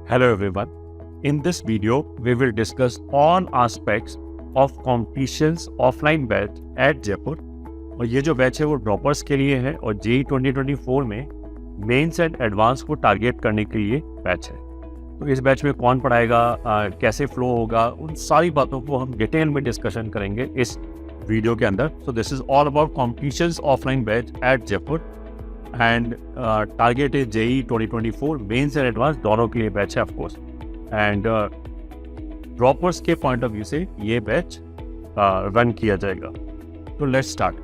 Hello everyone. In this video, we will discuss all aspects of competitions offline batch at Jaipur. और ये जो batch है वो droppers के लिए है और जेई 2024 में मेंस एंड एडवांस को टारगेट करने के लिए बैच है। तो इस बैच में कौन पढ़ाएगा, कैसे फ्लो होगा, उन सारी बातों को हम डिटेल में डिस्कशन करेंगे इस वीडियो के अंदर। So this is all about competitions offline batch at Jaipur and target is JEE 2024 mains and advance दोनों के लिए बैच है ऑफकोर्स। एंड ड्रॉपर्स के पॉइंट ऑफ व्यू से ये बैच रन किया जाएगा। तो लेट्स स्टार्ट।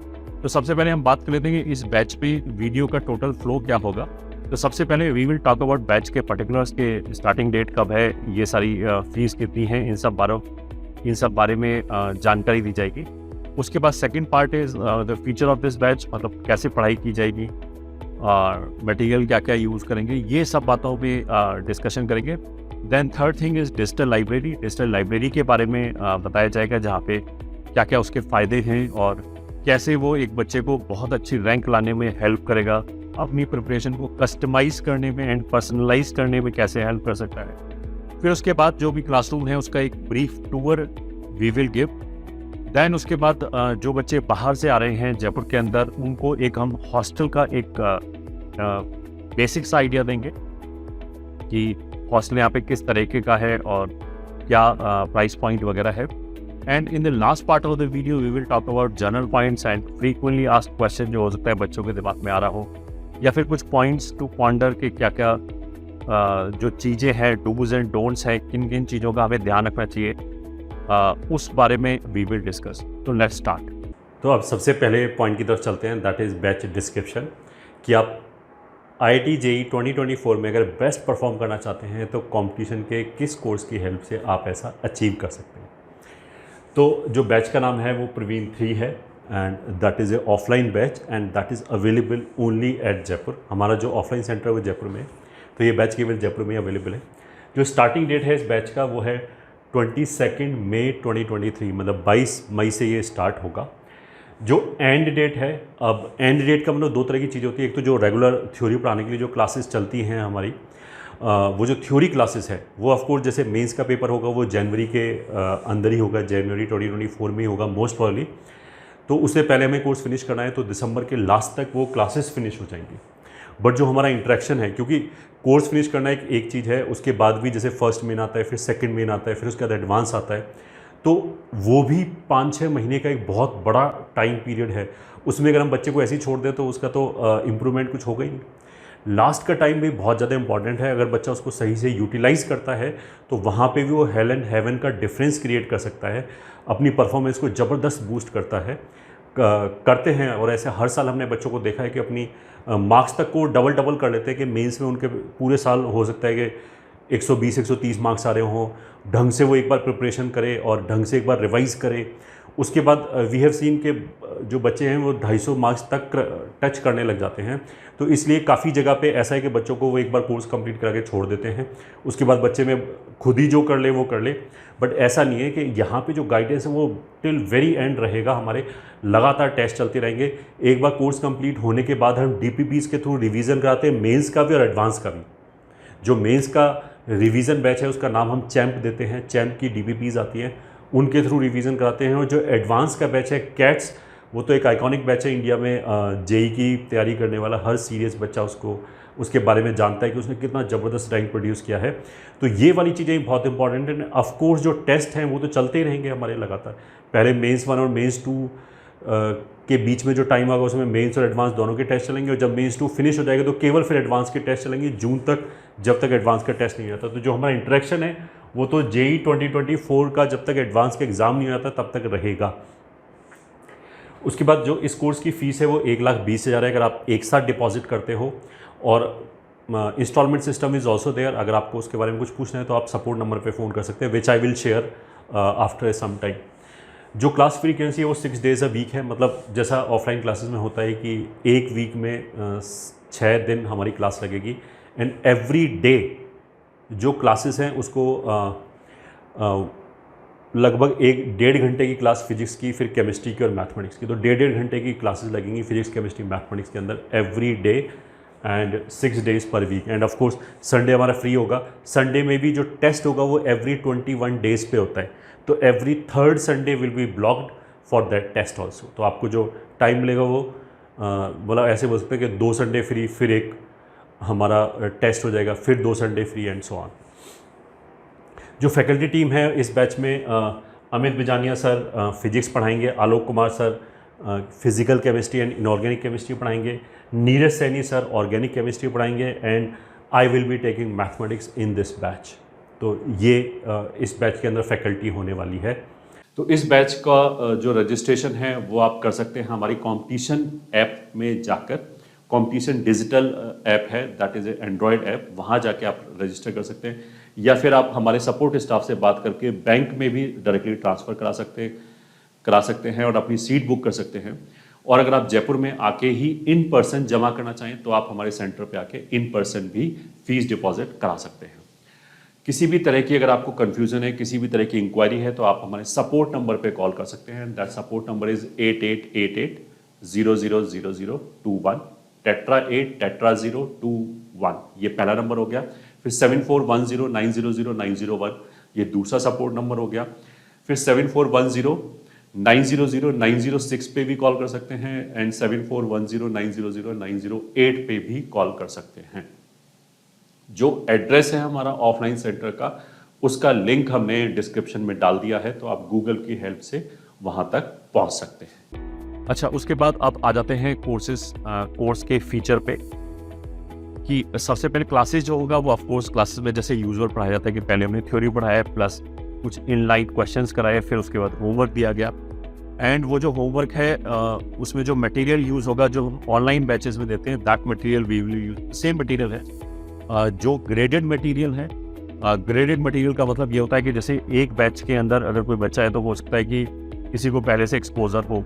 तो सबसे पहले हम बात कर लेते हैं कि इस बैच पे वीडियो का टोटल फ्लो क्या होगा। तो सबसे पहले we will talk about batch के पर्टिकुलर्स के स्टार्टिंग डेट कब है, ये सारी फीस कितनी है, इन सब बारे में जानकारी दी जाएगी। उसके बाद second part is the feature of this batch, मतलब कैसे पढ़ाई की जाएगी और मटेरियल क्या क्या यूज़ करेंगे, ये सब बातों पे डिस्कशन करेंगे। Then third thing is digital library. Digital library के बारे में बताया जाएगा, जहाँ पे क्या क्या उसके फ़ायदे हैं और कैसे वो एक बच्चे को बहुत अच्छी रैंक लाने में हेल्प करेगा, अपनी प्रिपरेशन को कस्टमाइज करने में एंड पर्सनलाइज करने में कैसे हेल्प कर सकता है। फिर उसके बाद जो भी क्लासरूम है उसका एक brief tour we will give. Then उसके बाद जो बच्चे बाहर से आ रहे हैं जयपुर के अंदर, उनको एक हम हॉस्टल का एक बेसिक सा आइडिया देंगे कि हॉस्टल यहाँ पे किस तरीके का है और क्या प्राइस पॉइंट वगैरह है। And in the last part of the video we will talk about general points and frequently asked question जो हो सकता है बच्चों के दिमाग में आ रहा हो, या फिर कुछ पॉइंट्स टू पॉन्डर के क्या क्या जो चीज़ें हैं, डूज एंड डोंट्स हैं, किन किन चीज़ों का हमें ध्यान रखना चाहिए, उस बारे में वी विल डिस्कस। तो लेट्स स्टार्ट। तो अब सबसे पहले पॉइंट की तरफ चलते हैं, दैट इज़ बैच डिस्क्रिप्शन। कि आप IIT JEE 2024 में अगर बेस्ट परफॉर्म करना चाहते हैं तो कंपटीशन के किस कोर्स की हेल्प से आप ऐसा अचीव कर सकते हैं। तो जो बैच का नाम है वो प्रवीण 3 है and that is a offline batch and that is available only at Jaipur. हमारा जो ऑफलाइन सेंटर है वो जयपुर में है, तो ये बैच केवल जयपुर में अवेलेबल है। जो स्टार्टिंग डेट है इस बैच का वो है 22 मई 2023, मतलब 22 मई से ये स्टार्ट होगा। जो एंड डेट है, अब एंड डेट का मतलब दो तरह की चीज़ होती है। एक तो जो रेगुलर थ्योरी पढ़ाने के लिए जो क्लासेस चलती हैं हमारी, वो जो थ्योरी क्लासेस है वो ऑफकोर्स जैसे मेंस का पेपर होगा वो जनवरी के अंदर ही होगा, जनवरी 2024 में ही होगा मोस्ट प्रॉब्ली। तो उससे पहले हमें कोर्स फिनिश करना है तो दिसंबर के लास्ट तक वो क्लासेस फिनिश हो जाएंगी। बट जो हमारा इंटरेक्शन है, क्योंकि कोर्स फिनिश करना एक चीज़ है, उसके बाद भी जैसे फर्स्ट मेन आता है, फिर सेकंड मेन आता है, फिर उसके बाद एडवांस आता है, तो वो भी 5-6 महीने का एक बहुत बड़ा टाइम पीरियड है। उसमें अगर हम बच्चे को ऐसे ही छोड़ दें तो उसका तो इम्प्रूवमेंट कुछ होगा ही नहीं। लास्ट का टाइम भी बहुत ज़्यादा इंपॉर्टेंट है। अगर बच्चा उसको सही से यूटिलाइज़ करता है तो वहाँ पे भी वो हेल एंड हेवन का डिफरेंस क्रिएट कर सकता है, अपनी परफॉर्मेंस को ज़बरदस्त बूस्ट करता है, करते हैं। और ऐसे हर साल हमने बच्चों को देखा है कि अपनी मार्क्स तक को डबल कर लेते हैं कि मेंस में उनके पूरे साल हो सकता है कि 120-130 मार्क्स आ रहे हों, ढंग से वो एक बार प्रिपरेशन करे और ढंग से एक बार रिवाइज़ करे। उसके बाद वी हैव सीन के जो बच्चे हैं वो 250 मार्क्स तक टच करने लग जाते हैं। तो इसलिए काफ़ी जगह पे ऐसा है कि बच्चों को वो एक बार कोर्स कंप्लीट करा के छोड़ देते हैं, उसके बाद बच्चे में खुद ही जो कर ले वो कर ले। बट ऐसा नहीं है कि यहाँ पे जो गाइडेंस है वो टिल वेरी एंड रहेगा। हमारे लगातार टेस्ट चलते रहेंगे। एक बार कोर्स कंप्लीट होने के बाद हम DPPs के थ्रू रिवीजन कराते हैं, मेंस का भी और एडवांस का भी। जो मेंस का रिवीजन बैच है उसका नाम हम चैम्प देते हैं, चैम्प की DPPs आती हैं, उनके थ्रू रिवीजन कराते हैं। और जो एडवांस का बैच है कैट्स, वो तो एक आइकॉनिक बैच है इंडिया में। जेई की तैयारी करने वाला हर सीरियस बच्चा उसके बारे में जानता है कि उसने कितना ज़बरदस्त रैंक प्रोड्यूस किया है। तो ये वाली चीज़ें बहुत इंपॉर्टेंट हैं। ऑफकोर्स जो टेस्ट हैं वो तो चलते ही रहेंगे हमारे लगातार। पहले मेंस 1 और मेंस 2 के बीच में जो टाइम होगा उसमें मेंस और एडवांस दोनों के टेस्ट चलेंगे, और जब मेंस 2 फिनिश हो जाएगा तो केवल फिर एडवांस के टेस्ट चलेंगे जून तक, जब तक एडवांस का टेस्ट नहीं आता। तो जो हमारा इंटरेक्शन है वो तो JEE 2024 का जब तक एडवांस का एग्ज़ाम नहीं आता तब तक रहेगा। उसके बाद जो इस कोर्स की फ़ीस है वो 1,20,000 है अगर आप एक साथ डिपॉजिट करते हो, और instalment system is also there. अगर आपको उसके बारे में कुछ पूछना है तो आप सपोर्ट नंबर पे फ़ोन कर सकते हैं, which I will share after some time. जो क्लास फ्रीक्वेंसी है वो 6 डेज़ अ वीक है, मतलब जैसा ऑफलाइन क्लासेस में होता है कि एक वीक में 6 दिन हमारी क्लास लगेगी। एंड एवरी डे जो क्लासेस हैं उसको लगभग 1-1.5 घंटे की क्लास फिजिक्स की, फिर केमिस्ट्री की और मैथमेटिक्स की, तो 1.5 घंटे की क्लासेस लगेंगी फिजिक्स, केमिस्ट्री, मैथमेटिक्स के अंदर एवरी डे एंड 6 days पर week, and of course Sunday हमारा फ्री होगा। संडे में भी जो टेस्ट होगा वो एवरी 21 days पे होता है, तो every 3rd Sunday will be blocked for that test also. तो आपको जो टाइम मिलेगा वो बोला ऐसे बोल सकते हैं कि 2 Sunday फ्री, फिर एक हमारा टेस्ट हो जाएगा, फिर 2 Sunday free and so on. जो फैकल्टी टीम है इस बैच में अमित बिजानिया सर फिजिक्स पढ़ाएंगे, Alok Kumar sir physical chemistry and inorganic chemistry पढ़ाएंगे, Neeraj Saini sir organic chemistry पढ़ाएंगे, and I will be taking mathematics in this batch. तो ये इस बैच के अंदर फैकल्टी होने वाली है। तो इस बैच का जो रजिस्ट्रेशन है वो आप कर सकते हैं हमारी कॉम्पिटिशन ऐप में जाकर। कॉम्पिटिशन डिजिटल ऐप है, that is A Android app, वहाँ जाके आप रजिस्टर कर सकते हैं, या फिर आप हमारे सपोर्ट स्टाफ से बात करके बैंक में भी डायरेक्टली ट्रांसफ़र करा सकते हैं और अपनी सीट बुक कर सकते हैं। और अगर आप जयपुर में आके ही इन पर्सन जमा करना चाहें तो आप हमारे सेंटर पे आके इन पर्सन भी फीस डिपॉजिट करा सकते हैं। किसी भी तरह की अगर आपको कन्फ्यूज़न है, किसी भी तरह की इंक्वायरी है, तो आप हमारे सपोर्ट नंबर पे कॉल कर सकते हैं। That support number is 8888000021, *8*021। ये पहला नंबर हो गया। फिर 7410900901, ये दूसरा सपोर्ट नंबर हो गया। फिर 7410900906 पे भी कॉल कर सकते हैं, एंड 7410900908 पे भी कॉल कर सकते हैं। जो एड्रेस है हमारा ऑफलाइन सेंटर का, उसका लिंक हमने डिस्क्रिप्शन में डाल दिया है, तो आप गूगल की हेल्प से वहां तक पहुंच सकते हैं। अच्छा, उसके बाद आप आ जाते हैं कोर्स के फीचर पे, कि सबसे पहले क्लासेस जो होगा वो ऑफकोर्स क्लासेस में जैसे यूजुअल पढ़ाया जाता है कि पहले हमने थ्योरी पढ़ाया प्लस कुछ इनलाइन क्वेश्चंस कराए, फिर उसके बाद होमवर्क दिया गया। एंड वो जो होमवर्क है उसमें जो मटेरियल यूज़ होगा जो हम ऑनलाइन बैचेस में देते हैं, that material we will use same material है जो ग्रेडेड मटेरियल है। ग्रेडेड मटेरियल का मतलब ये होता है कि जैसे एक बैच के अंदर अगर कोई बच्चा है तो हो सकता है कि किसी को पहले से एक्सपोजर हो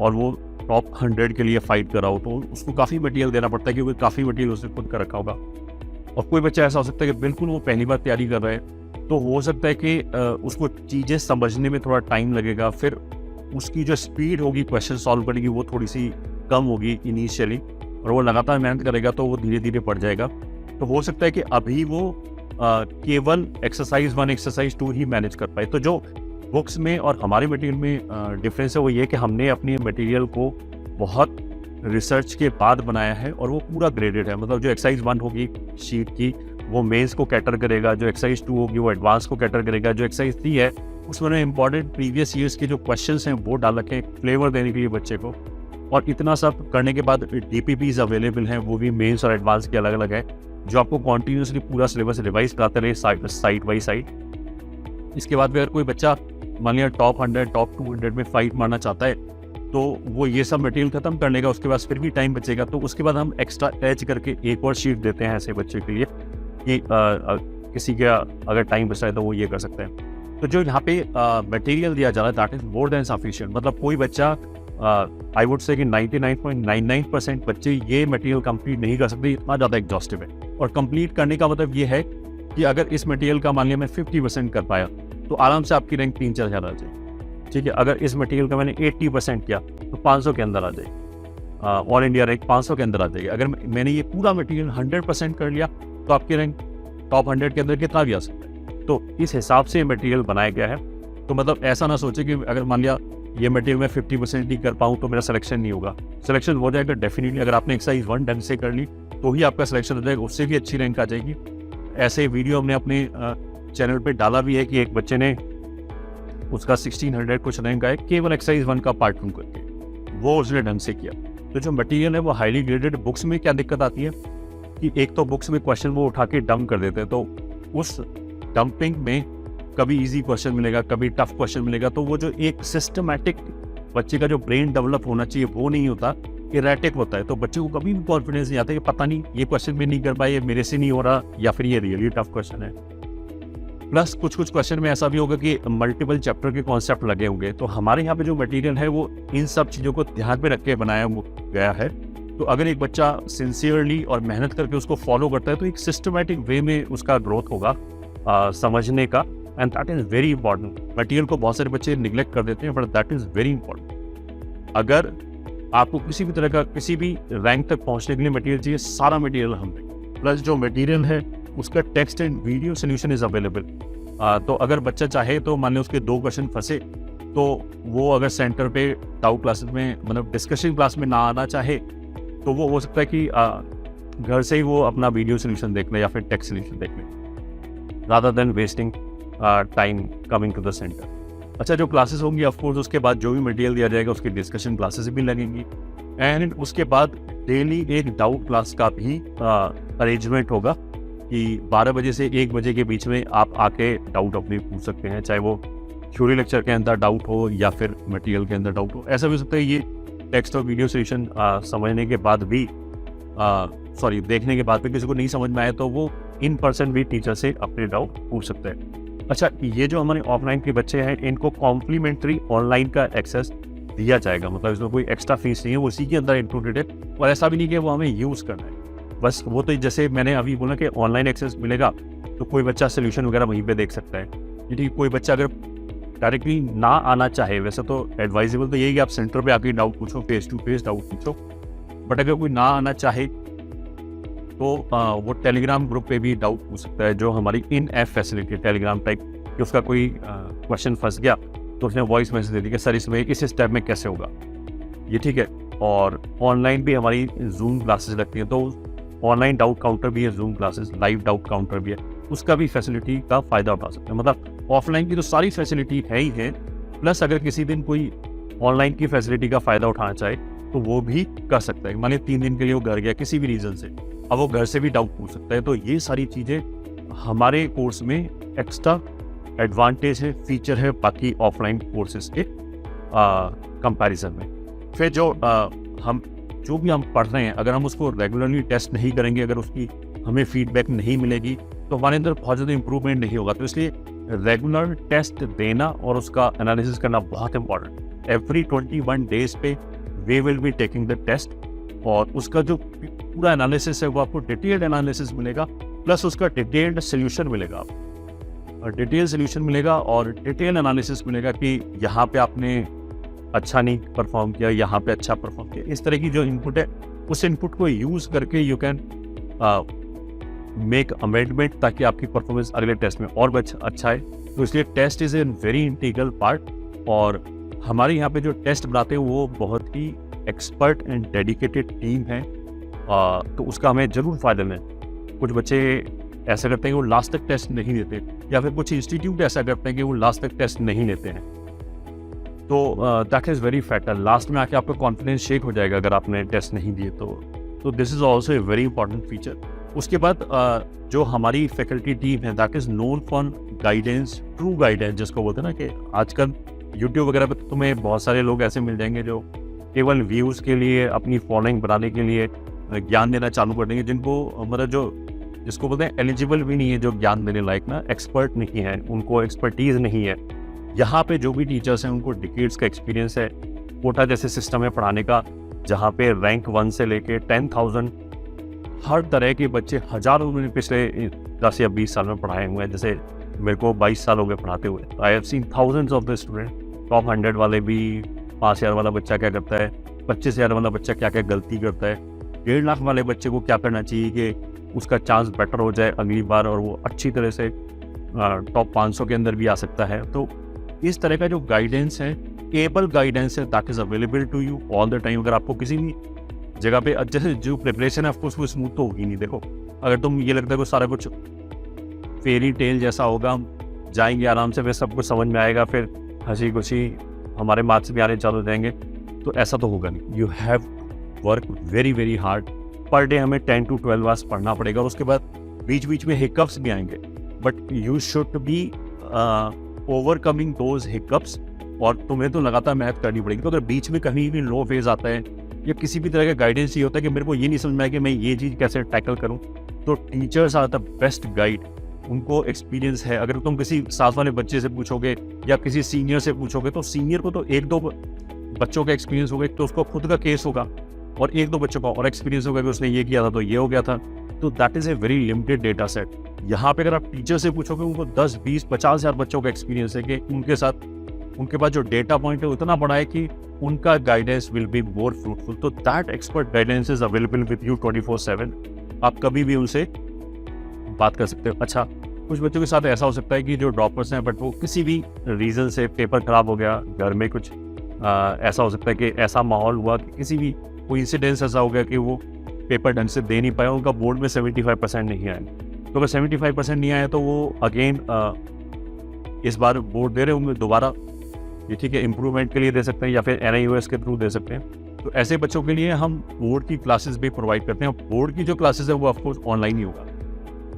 और वो टॉप 100 के लिए फाइट कर रहा हो, तो उसको काफ़ी मटेरियल देना पड़ता है क्योंकि काफ़ी मटेरियल उसने खुद का रखा होगा। और कोई बच्चा ऐसा हो सकता है कि बिल्कुल वो पहली बार तैयारी कर रहा है, तो हो सकता है कि उसको चीज़ें समझने में थोड़ा टाइम लगेगा, फिर उसकी जो स्पीड होगी क्वेश्चन सॉल्व करने की वो थोड़ी सी कम होगी इनिशियली, और वो लगातार मेहनत करेगा तो वो धीरे धीरे बढ़ जाएगा। तो हो सकता है कि अभी वो केवल एक्सरसाइज 1 एक्सरसाइज 2 ही मैनेज कर पाए। तो जो बुक्स में और हमारे मटेरियल में डिफरेंस है वो ये कि हमने अपनी मटेरियल को बहुत रिसर्च के बाद बनाया है और वो पूरा ग्रेडेड है। मतलब जो एक्सरसाइज 1 होगी शीट की वो मेंस को कैटर करेगा, जो एक्सरसाइज 2 होगी वो एडवांस को कैटर करेगा, जो एक्सरसाइज 3 है उसमें इंपॉर्टेंट प्रीवियस ईयर्स के जो क्वेश्चंस हैं वो डाल रखे हैं फ्लेवर देने के लिए बच्चे को। और इतना सब करने के बाद DPPs अवेलेबल हैं, वो भी मेंस और एडवांस के अलग अलग है, जो आपको कॉन्टीन्यूसली पूरा सिलेबस रिवाइज कराते रहे साइड बाई साइड। इसके बाद भी अगर कोई बच्चा मान लिया टॉप 100 टॉप 200 में फाइट मारना चाहता है तो वो ये सब मटेरियल खत्म कर लेगा, उसके बाद फिर भी टाइम बचेगा, तो उसके बाद हम एक्स्ट्रा एज करके एक और शीट देते हैं ऐसे बच्चे के लिए कि किसी का अगर टाइम बचा है तो वो ये कर सकते हैं। तो जो यहाँ पे मटेरियल दिया जा रहा है that is more than sufficient. मतलब कोई बच्चा आई वुड से कि 99.99% बच्चे ये मटेरियल कंप्लीट नहीं कर सकते, इतना ज़्यादा एग्जॉस्टिव है। और कंप्लीट करने का मतलब ये है कि अगर इस मटेरियल का मान लिया मैं 50% कर पाया तो आराम से आपकी रैंक 3-4 हज़ार आ जाए। ठीक है, अगर इस मटेरियल का मैंने 80% किया तो 500 के अंदर आ जाएगी, ऑल इंडिया रैंक 500 के अंदर आ जाएगी। अगर मैंने ये पूरा मटेरियल 100% कर लिया तो आपकी रैंक टॉप 100 के अंदर कितना भी आ सकता है। तो इस हिसाब से मटेरियल बनाया गया है। तो मतलब ऐसा ना सोचे कि अगर मान लिया ये मटेरियल मैं 50% ही कर पाऊँ तो मेरा सिलेक्शन नहीं होगा। सिलेक्शन हो जाएगा डेफिनेटली। अगर आपने एक्सरसाइज 1 ढंग से कर ली तो ही आपका सिलेक्शन हो जाएगा, उससे भी अच्छी रैंक आ जाएगी। ऐसे वीडियो हमने अपने चैनल पे डाला भी है कि एक बच्चे ने उसका 1600 कुछ रैंक आए केवल एक्सरसाइज 1 का पार्ट 2 करके, वो उसने ढंग से किया। तो जो मटेरियल है वो हाईली ग्रेडेड। बुक्स में क्या दिक्कत आती है कि एक तो बुक्स में क्वेश्चन वो उठा के डंप कर देते हैं, तो उस डंपिंग में कभी इजी क्वेश्चन मिलेगा, कभी टफ क्वेश्चन मिलेगा, तो वो जो एक सिस्टमैटिक बच्चे का जो ब्रेन डेवलप होना चाहिए वो नहीं होता, इरेटिक होता है। तो बच्चे को कभी भी कॉन्फिडेंस नहीं आता कि पता नहीं ये क्वेश्चन में नहीं कर पाए, ये मेरे से नहीं हो रहा, या फिर ये रियली टफ क्वेश्चन है। प्लस कुछ क्वेश्चन में ऐसा भी होगा कि मल्टीपल चैप्टर के कॉन्सेप्ट लगे होंगे। तो हमारे यहाँ पे जो मटेरियल है वो इन सब चीज़ों को ध्यान में रख के बनाया गया है। तो अगर एक बच्चा सिंसियरली और मेहनत करके उसको फॉलो करता है तो एक सिस्टमैटिक वे में उसका ग्रोथ होगा समझने का, and that is very important. Material को बहुत सारे बच्चे निगलेक्ट कर देते हैं, but that is very important. अगर आपको किसी भी तरह का किसी भी रैंक तक पहुंचने के लिए मटेरियल चाहिए, सारा मटेरियल हम देंगे। प्लस जो मटेरियल है उसका text and video solution is available. तो अगर बच्चा चाहे तो मान लो उसके 2 क्वेश्चन फंसे, तो वो अगर सेंटर पे डाउट क्लासेस में मतलब डिस्कशन क्लास में ना आना चाहे तो वो हो सकता है कि घर से ही वो अपना वीडियो सोल्यूशन देख ले या फिर टेक्स्ट सोल्यूशन देख ले, rather than wasting time coming to the centre. अच्छा, जो क्लासेस होंगी ऑफकोर्स उसके बाद जो भी मटेरियल दिया जाएगा उसकी डिस्कशन क्लासेस भी लगेंगी, एंड उसके बाद डेली एक डाउट क्लास का भी अरेंजमेंट होगा कि 12 बजे से 1 बजे के बीच में आप आके डाउट अपनी पूछ सकते हैं, चाहे वो थ्योरी लेक्चर के अंदर डाउट हो या फिर मटेरियल के अंदर डाउट हो। ऐसा भी हो सकता है ये टेक्स्ट और वीडियो सोल्यूशन समझने के बाद भी देखने के बाद भी किसी को नहीं समझ में आए तो वो इन पर्सन भी टीचर से अपने डाउट पूछ सकते हैं। अच्छा, ये जो हमारे ऑफलाइन के बच्चे हैं इनको कॉम्प्लीमेंट्री ऑनलाइन का एक्सेस दिया जाएगा, मतलब इसमें कोई एक्स्ट्रा फीस नहीं है, वो उसी के अंदर इंक्लूडेड है। और ऐसा भी नहीं कि वो हमें यूज़ करना है, बस वो तो जैसे मैंने अभी बोला कि ऑनलाइन एक्सेस मिलेगा तो कोई बच्चा सोल्यूशन वगैरह वहीं पे देख सकता है। यदि कोई बच्चा अगर डायरेक्टली ना आना चाहे, वैसे तो एडवाइजेबल तो यही कि आप सेंटर पे आके डाउट पूछो, फेस टू फेस डाउट पूछो, बट अगर कोई ना आना चाहे तो वो टेलीग्राम ग्रुप पे भी डाउट पूछ सकता है, जो हमारी इन ऐप फैसिलिटी टेलीग्राम टाइप कि उसका कोई क्वेश्चन फंस गया तो उसने वॉइस मैसेज दे दी कि सर इसमें इस स्टेप में कैसे होगा ये, ठीक है। और ऑनलाइन भी हमारी जूम क्लासेस लगती हैं, तो ऑनलाइन डाउट काउंटर भी है, zoom classes live doubt counter भी है, उसका भी फैसिलिटी का फ़ायदा उठा सकते हैं। मतलब ऑफलाइन की तो सारी फैसिलिटी है ही है, प्लस अगर किसी दिन कोई ऑनलाइन की फैसिलिटी का फ़ायदा उठाना चाहे तो वो भी कर सकता है। माने 3 दिन के लिए वो घर गया किसी भी रीज़न से, अब वो घर से भी डाउट पूछ सकता है। तो ये सारी चीज़ें हमारे कोर्स में एक्स्ट्रा एडवांटेज है, फीचर है बाकी ऑफलाइन कोर्सेज के कंपैरिजन में। फिर जो भी हम पढ़ रहे हैं, अगर हम उसको रेगुलरली टेस्ट नहीं करेंगे, अगर उसकी हमें फीडबैक नहीं मिलेगी तो हमारे अंदर बहुत ज़्यादा इंप्रूवमेंट नहीं होगा। तो इसलिए रेगुलर टेस्ट देना और उसका एनालिसिस करना बहुत इंपॉर्टेंट। एवरी 21 डेज पे we will be taking the test, और उसका जो पूरा एनालिसिस है वो आपको डिटेल्ड एनालिसिस मिलेगा, प्लस उसका डिटेल्ड सोल्यूशन मिलेगा आपको, और डिटेल सोल्यूशन मिलेगा और डिटेल एनालिसिस मिलेगा कि यहाँ पे आपने अच्छा नहीं परफॉर्म किया, यहाँ पे अच्छा परफॉर्म किया। इस तरह की जो इनपुट है उस इनपुट को यूज़ करके यू कैन मेक अमेंडमेंट, ताकि आपकी परफॉर्मेंस अगले टेस्ट में और अच्छा है। तो इसलिए test is a very integral part, और हमारे यहाँ पे जो टेस्ट बनाते हैं वो बहुत ही एक्सपर्ट एंड डेडिकेटेड टीम है, तो उसका हमें ज़रूर फ़ायदा मिले। कुछ बच्चे ऐसा करते हैं कि वो लास्ट तक टेस्ट नहीं देते, या फिर कुछ इंस्टीट्यूट ऐसा करते हैं कि वो लास्ट तक टेस्ट नहीं लेते हैं, तो that is very fatal. Last में आके आपका कॉन्फिडेंस शेक हो जाएगा अगर आपने टेस्ट नहीं दिए तो this is also a very important feature. उसके बाद जो हमारी फैकल्टी टीम है that is known for guidance, true guidance जिसको बोलते हैं ना, कि आजकल यूट्यूब वगैरह पे तो तुम्हें बहुत सारे लोग ऐसे मिल जाएंगे जो केवल व्यूज़ के लिए, अपनी फॉलोइंग बढ़ाने के लिए ज्ञान देना चालू कर देंगे, जिनको मतलब जिसको बोलते हैं एलिजिबल भी नहीं है, जो ज्ञान देने लायक ना, एक्सपर्ट नहीं है, उनको एक्सपर्टीज़ नहीं है। यहाँ पे जो भी टीचर्स हैं उनको डिकेड्स का एक्सपीरियंस है, कोटा जैसे सिस्टम है पढ़ाने का, जहाँ पे रैंक 1 से लेके 10,000 हर तरह के बच्चे, हज़ारों ने पिछले 10 या 20 साल में पढ़ाए हुए हैं। जैसे मेरे को 22 साल हो गए पढ़ाते हुए, I have seen thousands of the student. Top 100 वाले भी, 5,000 वाला बच्चा क्या करता है, 25,000 वाला बच्चा क्या क्या गलती करता है, 1.5 लाख वाले बच्चे को क्या करना चाहिए कि उसका चांस बेटर हो जाए अगली बार और वो अच्छी तरह से टॉप 500 के अंदर भी आ सकता है। तो इस तरह का जो गाइडेंस है, एबल गाइडेंस है, that is available to you all the time. अगर आपको किसी भी जगह पे, जैसे जो प्रिपरेशन है ऑफकोर्स वो स्मूथ तो होगी नहीं। देखो, अगर तुम ये लगता है कि सारा कुछ फेरी टेल जैसा होगा, हम जाएंगे आराम से, फिर सब कुछ समझ में आएगा, फिर हंसी खुशी हमारे मार्क्स भी आने चालू हो जाएंगे, तो ऐसा तो होगा नहीं। You have work very very hard. Per day हमें 10 to 12 आवर्स पढ़ना पड़ेगा, और उसके बाद बीच बीच में हिकअप्स भी आएंगे, but you should be overcoming those hiccups, और तुम्हें तो लगातार मेहनत करनी पड़ेगी। तो अगर बीच में कहीं भी लो फेज आता है या किसी भी तरह का गाइडेंस ये होता है कि मेरे को ये नहीं समझ में आया कि मैं ये चीज़ कैसे टैकल करूं, तो teachers are the best guide. उनको एक्सपीरियंस है। अगर तुम किसी साथ वाले बच्चे से पूछोगे या किसी सीनियर से पूछोगे, तो सीनियर को तो 1-2 बच्चों का एक्सपीरियंस होगा, तो उसको खुद का केस होगा, और 1-2 बच्चों का और एक्सपीरियंस होगा कि उसने ये किया था तो ये हो गया था। तो that is a very limited data set. यहाँ पे अगर आप टीचर से पूछोगे, उनको 10, 20, 50,000 बच्चों का एक्सपीरियंस है कि उनके साथ उनके पास जो डेटा पॉइंट है उतना बड़ा है कि उनका guidance will be more fruitful. तो that expert guidance is available with you 24/7। आप कभी भी उनसे बात कर सकते हो। अच्छा, कुछ बच्चों के साथ ऐसा हो सकता है कि जो ड्रॉपर्स हैं बट वो किसी भी रीज़न से पेपर ख़राब हो गया, घर में कुछ ऐसा हो सकता है कि ऐसा माहौल हुआ कि किसी भी कोई इंसिडेंस ऐसा हो गया कि वो पेपर ढंग से दे नहीं पाया, उनका बोर्ड में 75% नहीं आया। तो अगर 75% नहीं आया तो वो अगेन इस बार बोर्ड दे रहे होंगे दोबारा, ये ठीक है, इम्प्रूवमेंट के लिए दे सकते हैं या फिर NIOS के थ्रू दे सकते हैं। तो ऐसे बच्चों के लिए हम बोर्ड की क्लासेस भी प्रोवाइड करते हैं। बोर्ड की जो क्लासेस है वो ऑफकोर्स ऑनलाइन ही होगा,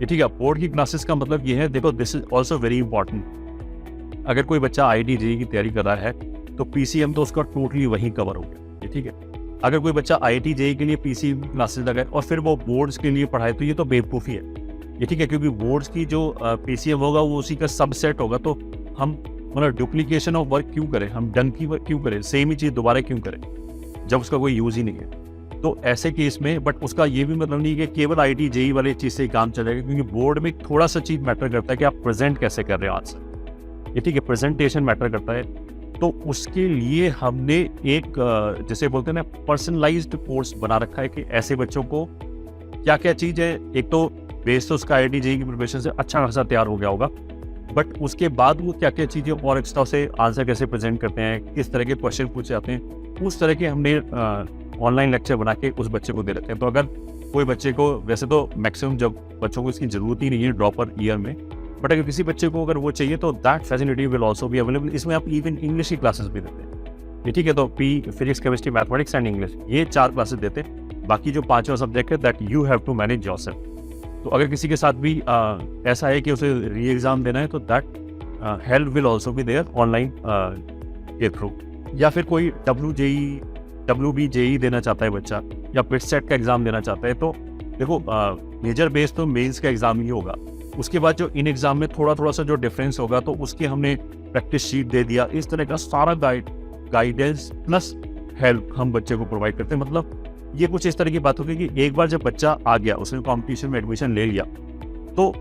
ये ठीक है। बोर्ड की क्लासेस का मतलब ये है, देखो this is also very important. अगर कोई बच्चा IIT JEE की तैयारी कर रहा है तो PCM तो उसका टोटली वहीं कवर हो गया, ये ठीक है। अगर कोई बच्चा IIT JEE के लिए PCM क्लासेस लगाए और फिर वो बोर्ड्स के लिए पढ़ाए तो ये तो बेवकूफ़ी है, ये ठीक है, क्योंकि बोर्ड्स की जो PCM होगा वो उसी का सबसेट होगा। तो हम मतलब डुप्लीकेशन ऑफ वर्क क्यों करें, हम डंकी वर्क क्यों करें, सेम ही चीज़ दोबारा क्यों करें जब उसका कोई यूज़ ही नहीं है। तो ऐसे केस में बट उसका ये भी मतलब नहीं है कि केवल IIT JEE वाले चीज़ से ही काम चलेगा, क्योंकि बोर्ड में थोड़ा सा चीज़ मैटर करता है कि आप प्रेजेंट कैसे कर रहे हो आंसर, ये ठीक है, प्रेजेंटेशन मैटर करता है। तो उसके लिए हमने एक जैसे बोलते हैं ना पर्सनलाइज्ड कोर्स बना रखा है कि ऐसे बच्चों को क्या क्या चीज़ है। एक तो बेस तो उसका IIT JEE की प्रिपरेशन से अच्छा खासा तैयार हो गया होगा, बट उसके बाद वो क्या क्या चीज़ें और एक्स्ट्रा से आंसर कैसे प्रेजेंट करते हैं, किस तरह के क्वेश्चन पूछे जाते हैं, उस तरह के हमने ऑनलाइन लेक्चर बना के उस बच्चे को दे देते हैं। तो अगर कोई बच्चे को, वैसे तो मैक्सिमम जब बच्चों को इसकी ज़रूरत ही नहीं है ड्रॉपर ईयर में, बट अगर किसी बच्चे को अगर वो चाहिए तो that facility will also be available. इसमें आप इवन इंग्लिश की क्लासेस भी देते हैं, ये ठीक है। तो physics, chemistry, mathematics and English, ये 4 क्लासेस देते हैं। बाकी जो 5वां सब्जेक्ट है that you have to manage yourself. तो अगर किसी के साथ भी ऐसा है कि उसे री एग्ज़ाम देना है तो that help will also be there online के थ्रू। या फिर कोई WB JEE देना चाहता है बच्चा, या PIT सेट का एग्ज़ाम देना चाहता है, तो देखो मेजर बेस तो मेंस का एग्ज़ाम ही होगा। उसके बाद जो इन एग्ज़ाम में थोड़ा सा जो डिफरेंस होगा तो उसके हमने प्रैक्टिस शीट दे दिया। इस तरह का सारा गाइडेंस प्लस हेल्प हम बच्चे को प्रोवाइड करते हैं। मतलब ये कुछ इस तरह की बात होगी कि एक बार जब बच्चा आ गया, उसने कॉम्पिटिशन में एडमिशन ले लिया, तो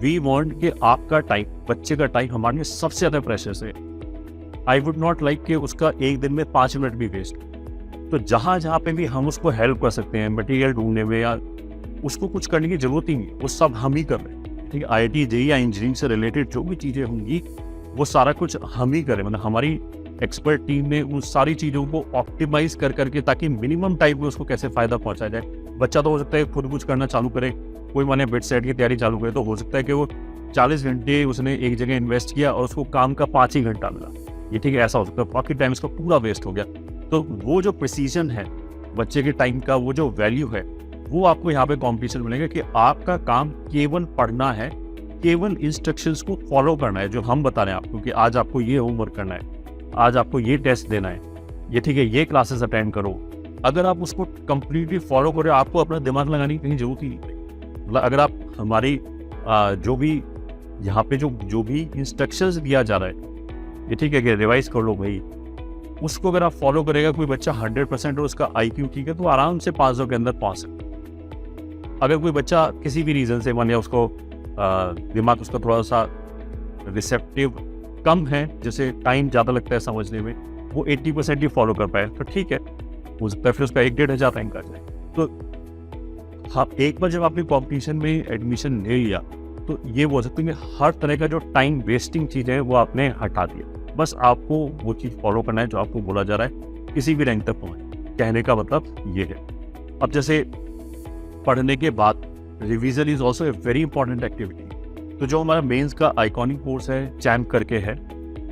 वी वांट कि आपका टाइम, बच्चे का टाइम हमारे लिए सबसे ज़्यादा प्रेशियस है। आई वुड नॉट लाइक कि उसका एक दिन में 5 मिनट भी वेस्ट। तो जहाँ पे भी हम उसको हेल्प कर सकते हैं मटेरियल ढूंढने में, या उसको कुछ करने की जरूरत ही नहीं, वो सब हम ही कर रहे हैं, ठीक है। IIT JEE या इंजीनियरिंग से रिलेटेड जो भी चीज़ें होंगी वो सारा कुछ हम ही करें। मतलब हमारी एक्सपर्ट टीम ने उन सारी चीज़ों को ऑप्टिमाइज कर करके, ताकि मिनिमम टाइम में उसको कैसे फ़ायदा पहुंचाया जाए। बच्चा तो हो सकता है खुद कुछ करना चालू करे, कोई माने PIT सेट की तैयारी चालू करे, तो हो सकता है कि वो 40 घंटे उसने एक जगह इन्वेस्ट किया और उसको काम का 5 ही घंटा मिला, ये ठीक है, ऐसा हो सकता है। बाकी टाइम उसका पूरा वेस्ट हो गया। तो वो जो प्रिसीजन है बच्चे के टाइम का, वो जो वैल्यू है, वो आपको यहाँ पे कॉम्पिटिशन मिलेगा कि आपका काम केवल पढ़ना है, केवल इंस्ट्रक्शंस को फॉलो करना है जो हम बता रहे हैं आपको, कि आज आपको ये होमवर्क करना है, आज आपको ये टेस्ट देना है, ये ठीक है, ये क्लासेस अटेंड करो। अगर आप उसको कंप्लीटली फॉलो करो, आपको अपना दिमाग लगाने की कहीं जरूरत ही नहीं पड़ेगी। मतलब अगर आप हमारी जो भी यहाँ पे जो भी इंस्ट्रक्शंस दिया जा रहा है, ये ठीक है कि रिवाइज कर लो भाई, उसको अगर आप फॉलो करेगा कोई बच्चा 100% और उसका IQ ठीक है, तो आराम से 500 के अंदर पहुँच सकता है। अगर कोई बच्चा किसी भी रीज़न से, मान लिया उसको दिमाग उसका थोड़ा सा रिसेप्टिव कम है, जैसे टाइम ज़्यादा लगता है समझने में, वो 80% ही फॉलो कर पाए तो ठीक है, हो सकता है फिर उसका 1-1.5 हज़ार टाइम कर जाए। तो हाँ, एक बार जब आपने कॉम्पिटिशन में एडमिशन ले लिया तो ये बोल सकते हैं कि हर तरह का जो टाइम वेस्टिंग चीज़ है वो आपने हटा दिया। बस आपको वो चीज़ फॉलो करना है जो आपको बोला जा रहा है, किसी भी रैंक तक पहुँचे। कहने का मतलब ये है। अब जैसे पढ़ने के बाद revision is also a very important activity. तो जो हमारा मेंस का आइकॉनिक कोर्स है, चैम्प करके है,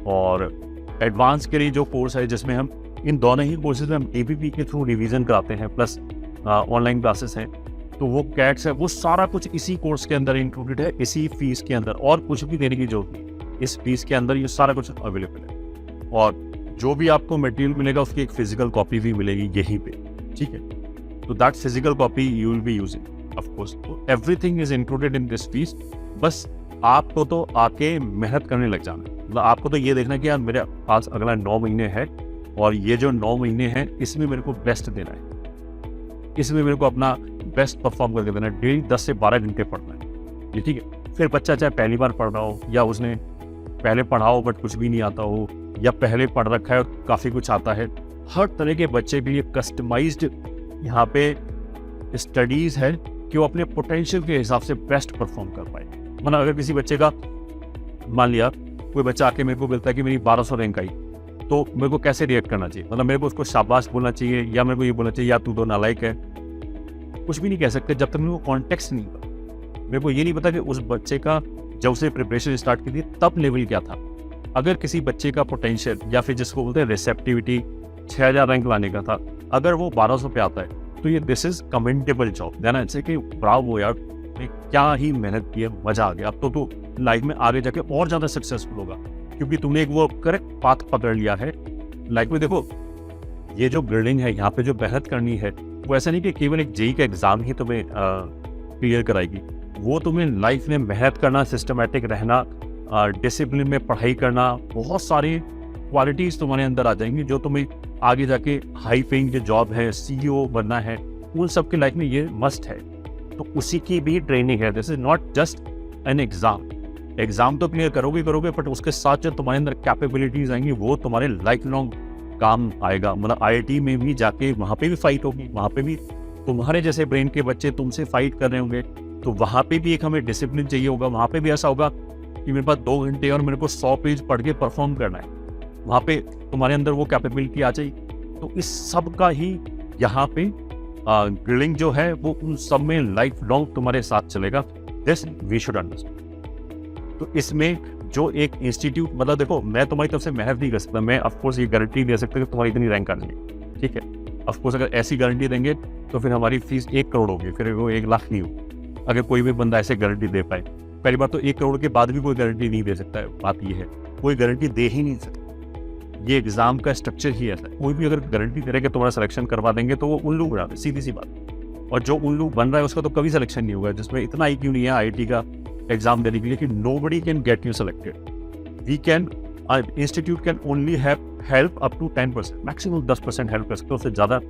और एडवांस के लिए जो कोर्स है जिसमें हम इन दोनों ही कोर्सेज में हम APP के थ्रू रिवीजन कराते हैं, प्लस ऑनलाइन क्लासेस हैं, तो वो कैट्स है, वो सारा कुछ इसी कोर्स के अंदर इंक्लूडेड है, इसी फीस के अंदर, और कुछ भी देने की जरूरत नहीं। इस फीस के अंदर ये सारा कुछ अवेलेबल है, और जो भी आपको मटेरियल मिलेगा उसकी एक फिजिकल कॉपी भी मिलेगी यहीं पे, ठीक है। तो that physical copy you will be using of course. तो everything is included in this fees. बस आपको तो आके मेहनत करने लग जाना, मतलब आपको तो ये देखना कि यार मेरे पास अगला 9 महीने है, और ये जो 9 महीने हैं इसमें मेरे को बेस्ट देना है, इसमें मेरे को अपना बेस्ट परफॉर्म करके देना है। डेली 10 से 12 घंटे पढ़ना है, ये ठीक है। फिर बच्चा चाहे पहली बार पढ़ रहा हो या उसने पहले पढ़ाओ बट कुछ भी नहीं आता हो, या पहले पढ़ रखा है और काफ़ी कुछ आता है। हर तरह के बच्चे के लिए कस्टमाइज्ड यहाँ पे स्टडीज़ है कि वो अपने पोटेंशियल के हिसाब से बेस्ट परफॉर्म कर पाए। मतलब अगर किसी बच्चे का, मान लिया कोई बच्चा आके मेरे को बोलता है कि मेरी 1200 रैंक आई, तो मेरे को कैसे रिएक्ट करना चाहिए? मतलब मेरे को उसको शाबाश बोलना चाहिए, या मेरे को ये बोलना चाहिए या तू तो नालायक है? कुछ भी नहीं कह सकते जब तक मेरे को कॉन्टेक्स्ट नहीं पता। मेरे को ये नहीं पता कि उस बच्चे का जब उसे प्रिपरेशन स्टार्ट की थी तब लेवल क्या था। अगर किसी बच्चे का पोटेंशियल, या फिर जिसको बोलते हैं रिसेप्टिविटी, 6000 रैंक लाने का था, अगर वो 1200 पे आता है, तो ये दिस इज कमेंटेबल जॉब, देना ऐसे कि ब्रावो यार, मैं क्या ही मेहनत की है, मजा आ गया। अब तो तू लाइफ में आगे जाके और ज़्यादा सक्सेसफुल होगा, क्योंकि तुमने एक वो करेक्ट पाथ पकड़ लिया है लाइफ में। देखो, ये जो ग्रेडिंग है, यहाँ पे जो मेहनत करनी है, वो ऐसा नहीं कि केवल एक जेई का एग्ज़ाम ही तुम्हें क्लियर कराएगी। वो तुम्हें लाइफ में मेहनत करना, सिस्टमेटिक रहना, डिसिप्लिन में पढ़ाई करना, बहुत सारी क्वालिटीज़ तुम्हारे अंदर आ जाएंगी जो तुम्हें आगे जाके हाई पेइंग जो जॉब है, सीईओ बनना है, उन सब की लाइफ में ये मस्ट है। तो उसी की भी ट्रेनिंग है। This is not just an exam तो क्लियर करोगे, बट उसके साथ जो तुम्हारे अंदर कैपेबिलिटीज़ आएंगी वो तुम्हारे लाइफ लॉन्ग काम आएगा। मतलब IIT में भी जाके वहाँ पे भी फाइट होगी, वहाँ पे भी तुम्हारे जैसे ब्रेन के बच्चे तुमसे फाइट कर रहे होंगे, तो वहाँ पे भी एक हमें डिसिप्लिन चाहिए होगा। वहाँ पे भी ऐसा होगा कि मेरे पास 2 घंटे और मेरे को 100 पेज पढ़ के परफॉर्म करना है, वहाँ पे तुम्हारे अंदर वो कैपेबिलिटी आ जाएगी। तो इस सब का ही यहाँ पे ग्रिलिंग जो है वो उन सब में लाइफ लॉन्ग तुम्हारे साथ चलेगा। This we should understand. तो इसमें जो एक इंस्टीट्यूट, मतलब देखो, मैं तुम्हारी तरफ से मेहनत नहीं कर सकता, मैं ऑफकोर्स ये गारंटी दे सकता कि तुम्हारी इतनी रैंक आ जाएगी, ठीक है। ऑफकोर्स अगर ऐसी गारंटी देंगे तो फिर हमारी फीस 1 करोड़ होगी, फिर वो 1 लाख नहीं होगी। अगर कोई भी बंदा ऐसे गारंटी दे पाए, पहली बात तो 1 करोड़ के बाद भी कोई गारंटी नहीं दे सकता है, बात ये है, कोई गारंटी दे ही नहीं सकता। ये एग्जाम का स्ट्रक्चर ही ऐसा है। कोई भी अगर गारंटी दे रहे कि तुम्हारा सिलेक्शन करवा देंगे तो वो उल्लू बना दे, सीधी सी बात। और जो उल्लू बन रहा है उसका तो कभी सिलेक्शन नहीं होगा, जिसमें इतना IQ नहीं है IIT का एग्जाम देने के लिए कि nobody can get you selected. We can, institute can only help up to 10%, maximum 10% help कर सकते हैं, उससे ज़्यादा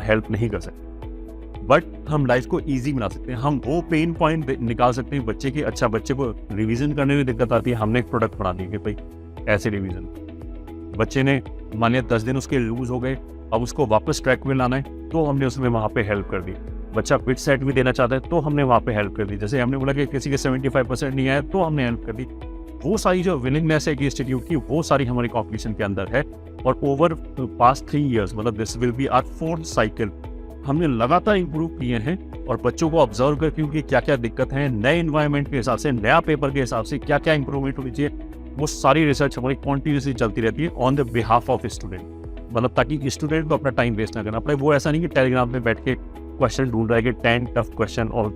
हेल्प नहीं कर सकते। बट हम लाइफ को ईजी बना सकते हैं, हम वो पेन पॉइंट निकाल सकते हैं बच्चे के। अच्छा, बच्चे को रिवीजन करने में दिक्कत आती है, हमने एक प्रोडक्ट बना दी कि भाई ऐसे रिवीजन, बच्चे ने मान लिया 10 दिन उसके लूज हो गए, अब उसको वापस ट्रैक में लाना है, तो हमने उसमें वहाँ पे हेल्प कर दी। बच्चा बिट सेट भी देना चाहता है तो हमने वहाँ पे हेल्प कर दी। जैसे हमने बोला कि किसी के 75% नहीं आया तो हमने हेल्प कर दी। वो सारी जो विलिंगनेस है कि इंस्टीट्यूट की, वो सारी हमारी कॉम्पिटिशन के अंदर है। और ओवर पास्ट 3 years, मतलब this will be our 4th cycle, हमने लगातार इंप्रूव किए हैं और बच्चों को ऑब्जर्व करके उनकी क्या क्या दिक्कत है, नए इन्वायरमेंट के हिसाब से, नया पेपर के हिसाब से क्या क्या इंप्रूवमेंट होनी चाहिए, वो सारी रिसर्च हमारी कॉन्टिन्यूसली चलती रहती है on the behalf of student. मतलब ताकि स्टूडेंट को अपना टाइम वेस्ट ना करना पड़े। वो ऐसा नहीं कि टेलीग्राम में बैठ के क्वेश्चन ढूंढ रहा है कि 10 टफ क्वेश्चन और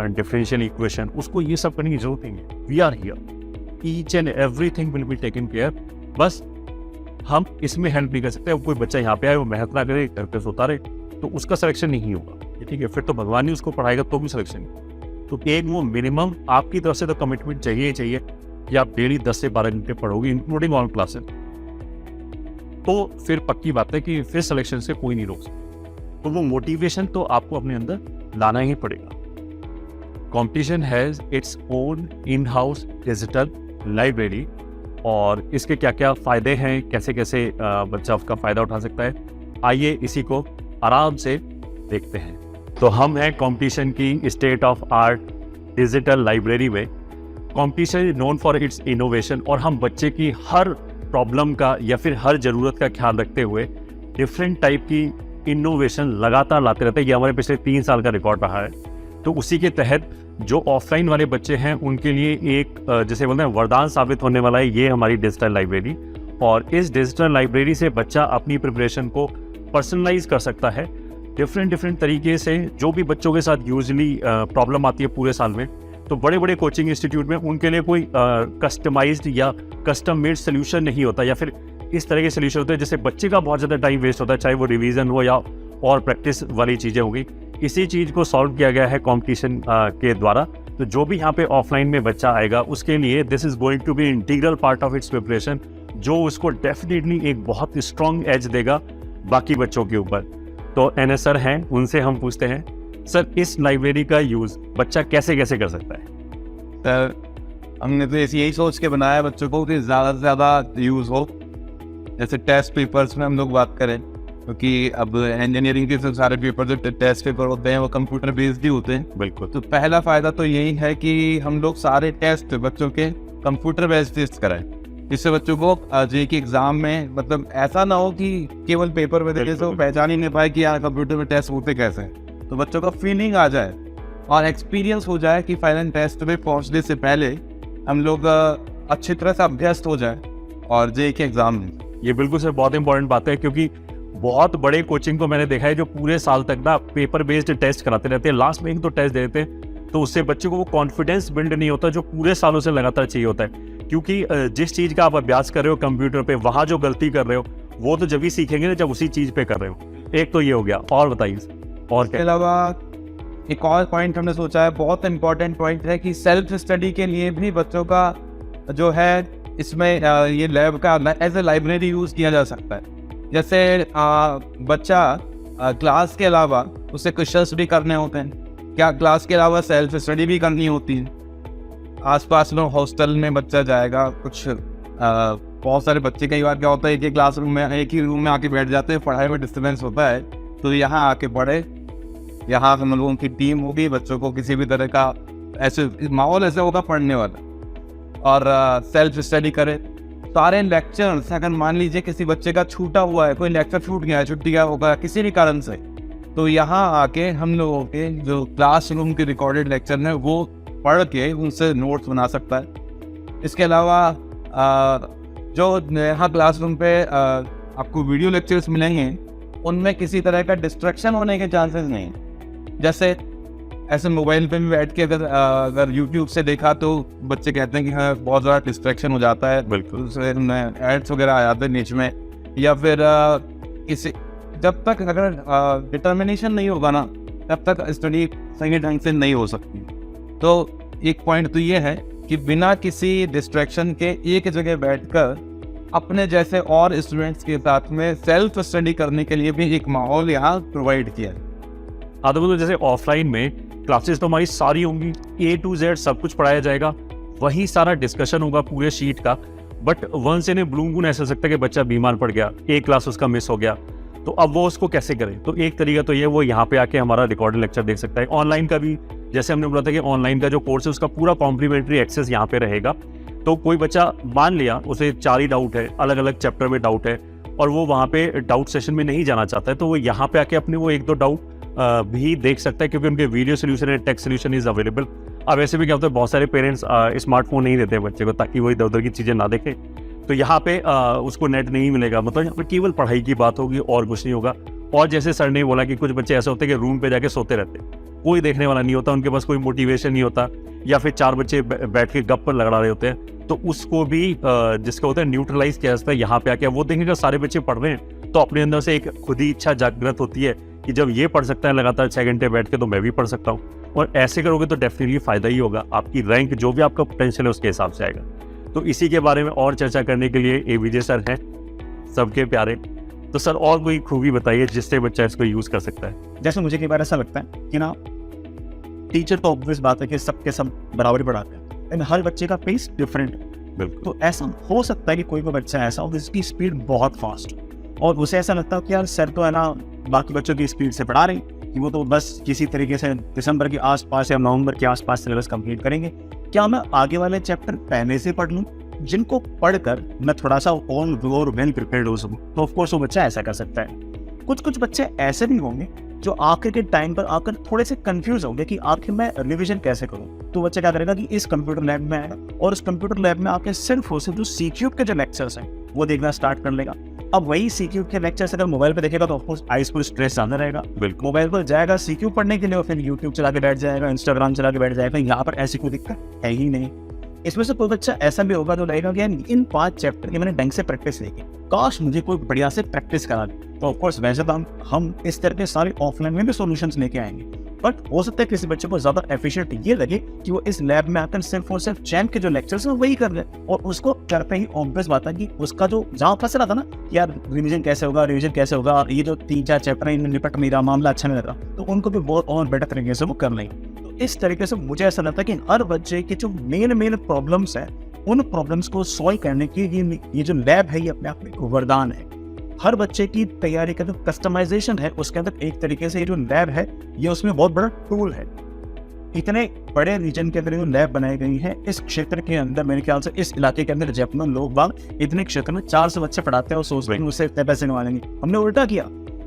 डिफरेंशियल इक्वेशन, उसको ये सब करने की जरूरत नहीं है। We are here, each and everything will be taken care. बस हम इसमें हेल्प नहीं कर सकते। अब कोई बच्चा यहाँ पे आए, वो मेहनत ना करे, घर पे सोता रहे, तो उसका सिलेक्शन नहीं होगा, ठीक है। फिर तो भगवान ही उसको पढ़ाएगा तो भी सिलेक्शन नहीं। तो एक वो मिनिमम आपकी तरफ से तो कमिटमेंट चाहिए ही चाहिए कि आप डेली 10 से 12 घंटे पढ़ोगे, इंक्लूडिंग ऑल क्लासेस, तो फिर पक्की बात है कि फिर सिलेक्शन से कोई नहीं रोक सकता। तो वो मोटिवेशन तो आपको अपने अंदर लाना ही पड़ेगा। Competition has its own in house digital library, और इसके क्या क्या फ़ायदे हैं, कैसे कैसे बच्चा उसका फ़ायदा उठा सकता है, आइए इसी को आराम से देखते हैं। तो हम हैं कंपटीशन की state of art digital library में। Competition is known for its innovation, और हम बच्चे की हर प्रॉब्लम का या फिर हर ज़रूरत का ख्याल रखते हुए डिफरेंट टाइप की इनोवेशन लगातार लाते रहते हैं। ये हमारे पिछले 3 साल का रिकॉर्ड रहा है। तो उसी के तहत जो ऑफलाइन वाले बच्चे हैं उनके लिए एक जैसे बोलते हैं वरदान साबित होने वाला है ये हमारी डिजिटल लाइब्रेरी। और इस डिजिटल लाइब्रेरी से बच्चा अपनी प्रिपरेशन को पर्सनलाइज कर सकता है डिफरेंट तरीके से। जो भी बच्चों के साथ यूजली प्रॉब्लम आती है पूरे साल में, तो बड़े बड़े कोचिंग इंस्टीट्यूट में उनके लिए कोई कस्टमाइज्ड या कस्टम मेड सोल्यूशन नहीं होता, या फिर इस तरह के सोल्यूशन होते हैं जिससे बच्चे का बहुत ज़्यादा टाइम वेस्ट होता है, चाहे वो रिवीजन हो या और प्रैक्टिस वाली चीज़ें होगी। इसी चीज़ को सॉल्व किया गया है कंपटीशन के द्वारा। तो जो भी यहाँ पे ऑफलाइन में बच्चा आएगा उसके लिए this is going to be integral part of its preparation, जो उसको डेफिनेटली एक बहुत स्ट्रॉन्ग एज देगा बाकी बच्चों के ऊपर। तो NS सर हैं, उनसे हम पूछते हैं, सर इस लाइब्रेरी का यूज़ बच्चा कैसे कैसे कर सकता है? सर हमने तो यही सोच के बनाया बच्चों को कि ज़्यादा से ज़्यादा यूज़ हो। जैसे टेस्ट पेपर्स में हम लोग बात करें, क्योंकि अब इंजीनियरिंग के सारे पेपर जो टेस्ट पेपर होते हैं वो कंप्यूटर बेस्ड ही होते हैं। बिल्कुल। तो पहला फ़ायदा तो यही है कि हम लोग सारे टेस्ट बच्चों के कंप्यूटर बेस्ड टेस्ट कराएं, जिससे बच्चों को जेईई के एग्ज़ाम में मतलब ऐसा ना हो कि केवल पेपर में देखे से वो पहचान ही नहीं पाए कि यार कंप्यूटर में टेस्ट होते कैसे हैं। तो बच्चों का फीलिंग आ जाए और एक्सपीरियंस हो जाए कि फाइनल टेस्ट में पहुंचने से पहले हम लोग अच्छी तरह से अभ्यस्त हो जाए और जेईई के एग्ज़ाम में। ये बिल्कुल सर बहुत इंपॉर्टेंट बात है, क्योंकि बहुत बड़े कोचिंग को मैंने देखा है जो पूरे साल तक ना पेपर बेस्ड टेस्ट कराते रहते हैं, लास्ट में एक दो टेस्ट देते हैं, तो उससे बच्चों को वो कॉन्फिडेंस बिल्ड नहीं होता जो पूरे सालों से लगातार चाहिए होता है। क्योंकि जिस चीज़ का आप अभ्यास कर रहे हो कंप्यूटर पे, वहाँ जो गलती कर रहे हो वो तो जब ही सीखेंगे ना जब उसी चीज़ पे कर रहे हो। एक तो ये हो गया, और बताइए और इसके क्या? अलावा एक और पॉइंट हमने सोचा है, बहुत इंपॉर्टेंट पॉइंट है कि सेल्फ स्टडी के लिए भी बच्चों का जो है इसमें ये लैब का एज ए लाइब्रेरी यूज़ किया जा सकता है। जैसे बच्चा क्लास के अलावा उसे क्वेश्चंस भी करने होते हैं, क्या क्लास के अलावा सेल्फ स्टडी भी करनी होती है। आसपास में हॉस्टल में बच्चा जाएगा, कुछ बहुत सारे बच्चे कई बार क्या होता है एक ही क्लासरूम में एक ही रूम में आके बैठ जाते हैं, पढ़ाई में डिस्टर्बेंस होता है, तो यहाँ आके पढ़े, यहाँ हम लोगों की टीम होगी, बच्चों को किसी भी तरह का ऐसे माहौल ऐसा होगा पढ़ने वाला, और सेल्फ स्टडी करे। सारे लेक्चर्स अगर मान लीजिए किसी बच्चे का छूटा हुआ है, कोई लेक्चर छूट गया है, छुट्टी गया होगा किसी भी कारण से, तो यहाँ आके हम लोगों के जो क्लासरूम के रिकॉर्डेड लेक्चर हैं वो पढ़ के उनसे नोट्स बना सकता है। इसके अलावा जो यहाँ क्लासरूम पे आपको वीडियो लेक्चर्स मिलेंगे उनमें किसी तरह का डिस्ट्रैक्शन होने के चांसेस नहीं हैं। जैसे ऐसे मोबाइल पे भी बैठ के अगर यूट्यूब से देखा तो बच्चे कहते हैं कि हाँ बहुत ज़्यादा डिस्ट्रैक्शन हो जाता है, बिल्कुल एड्स वगैरह आ जाते हैं बीच में, या फिर किसी जब तक अगर डिटर्मिनेशन नहीं होगा ना तब तक स्टडी सही ढंग से नहीं हो सकती। तो एक पॉइंट तो ये है कि बिना किसी डिस्ट्रैक्शन के एक जगह बैठकर अपने जैसे और स्टूडेंट्स के साथ में सेल्फ स्टडी करने के लिए भी एक माहौल यहाँ प्रोवाइड किया है। हाँ, तो जैसे ऑफलाइन में क्लासेस तो हमारी सारी होंगी, A to Z सब कुछ पढ़ाया जाएगा, वही सारा डिस्कशन होगा पूरे शीट का। But once in a blue moon ऐसा सकता है कि बच्चा बीमार पड़ गया, एक क्लास उसका मिस हो गया, तो अब वो उसको कैसे करे? तो एक तरीका तो ये वो यहाँ पे आके हमारा रिकॉर्डेड लेक्चर देख सकता है। ऑनलाइन का भी जैसे हमने बोला था कि ऑनलाइन का जो कोर्स है उसका पूरा कॉम्प्लीमेंट्री एक्सेस यहाँ पे रहेगा। तो कोई बच्चा मान लिया उसे 4 ही डाउट है, अलग अलग चैप्टर में डाउट है, और वो वहाँ पे डाउट सेशन में नहीं जाना चाहता है, तो वो यहाँ पे आके अपने वो 1-2 डाउट भी देख सकता है, क्योंकि उनके वीडियो सोल्यूशन है, टेक्स्ट सोल्यूशन इज अवेलेबल। अब ऐसे भी क्या होता है बहुत सारे पेरेंट्स स्मार्टफोन नहीं देते बच्चे को ताकि वो इधर उधर की चीज़ें ना देखे, तो यहाँ पे उसको नेट नहीं मिलेगा, मतलब यहाँ पे केवल पढ़ाई की बात होगी और कुछ नहीं होगा। और जैसे सर ने बोला कि कुछ बच्चे ऐसे होते हैं कि रूम पे जाके सोते रहते हैं, कोई देखने वाला नहीं होता, उनके पास कोई मोटिवेशन नहीं होता, या फिर 4 बच्चे बैठ के गप पर लड़ा रहे होते हैं, तो उसको भी जिसका होता है न्यूट्रलाइज किया जाता है। यहाँ पे आके वो देखेंगे सारे बच्चे पढ़ रहे हैं तो अपने अंदर से एक खुद ही इच्छा जागृत होती है कि जब ये पढ़ सकता है लगातार 6 घंटे बैठ के, तो मैं भी पढ़ सकता हूँ। और ऐसे करोगे तो डेफिनेटली फायदा ही होगा, आपकी रैंक जो भी आपका पोटेंशियल है उसके हिसाब से आएगा। तो इसी के बारे में और चर्चा करने के लिए AVJ सर हैं, सबके प्यारे। तो सर और कोई खूबी बताइए जिससे बच्चा इसको यूज कर सकता है। जैसे मुझे कई बार ऐसा लगता है कि ना टीचर तो ऑब्वियस बात है कि सबके सब बराबर ही पढ़ाते हैं, लेकिन हर बच्चे का पेस डिफरेंट है। बिल्कुल। तो ऐसा हो सकता है कि कोई बच्चा ऐसा हो जिसकी स्पीड बहुत फास्ट और उसे ऐसा लगता है कि यार सर तो है ना बाकी बच्चों की स्पीड से पढ़ा रहे कि वो तो बस किसी तरीके से दिसंबर के आसपास या नवंबर के आसपास सिलेबस कंप्लीट करेंगे। क्या मैं आगे वाले चैप्टर पहले से पढ़ लूँ जिनको पढ़कर मैं थोड़ा सा और वेल प्रिपेयर्ड हो सकूँ? तो ऑफकोर्स वो बच्चा ऐसा कर सकता है। कुछ बच्चे ऐसे भी होंगे जो आखिर के टाइम पर आकर थोड़े से कंफ्यूज होंगे कि आखिर मैं रिवीजन कैसे करूं। तो बच्चा क्या करेगा कि इस कंप्यूटर लैब में आएगा और इस कंप्यूटर लैब में आके सिर्फ और सिर्फ जो C-क्यूब के जो लेक्चर्स हैं वो देखना स्टार्ट कर लेगा। अब वही C-क्यूब के लेक्चर्स अगर मोबाइल पे देखेगा तो ऑफकोर्स आइज पर स्ट्रेस ज्यादा रहेगा। बिल्कुल। मोबाइल पर जाएगा C-क्यूब पढ़ने के लिए और फिर यूट्यूब चला के बैठ जाएगा, इंस्टाग्राम चला के बैठ जाएगा। यहाँ पर ऐसी कोई दिक्कत है ही नहीं। इसमें से कोई बच्चा ऐसा भी होगा जो लगेगा कि इन 5 चैप्टर की मैंने ढंग से प्रैक्टिस नहीं की, काश मुझे कोई बढ़िया से प्रैक्टिस करा दे। तो ऑफकोर्स वैसे तो हम इस तरह के सारे ऑफलाइन में भी सॉल्यूशंस लेके आएंगे, बट हो सकता है किसी बच्चे को ज्यादा एफिशिएंट ये लगे कि वो इस लैब में आकर सिर्फ और सिर्फ चैम्प के जो लेक्चर्स हैं वही कर ले, और उसको करते ही ऑब्वियस बात है कि उसका जो जहाँ फंस रहा था ना यार रिवीजन कैसे होगा और ये जो 3-4 चैप्टर है इनमें निपट मेरा मामला अच्छा नहीं लग रहा, तो उनको भी बहुत और बेटर तरीके से वो कर लेंगे। तो इस तरीके से मुझे ऐसा लगता है कि हर बच्चे की जो मेन प्रॉब्लम्स है, उन प्रॉब्लम्स को सॉल्व करने की ये जो लैब है, ये अपने आप में एक वरदान है। हर बच्चे की तैयारी का जो कस्टमाइजेशन है, उसके अंदर एक तरीके से ये जो लैब है, ये उसमें बहुत बड़ा टूल है। इतने बड़े रीजन के अंदर जो लैब बनाई गई है, इस क्षेत्र के अंदर मेरे ख्याल से इस इलाके के अंदर जयपुर में लोग बाग इतने क्षेत्र में 400 बच्चे पढ़ाते हैं और सोचते हैं उससे इतने पैसे कमा लेंगे। हमने उल्टा किया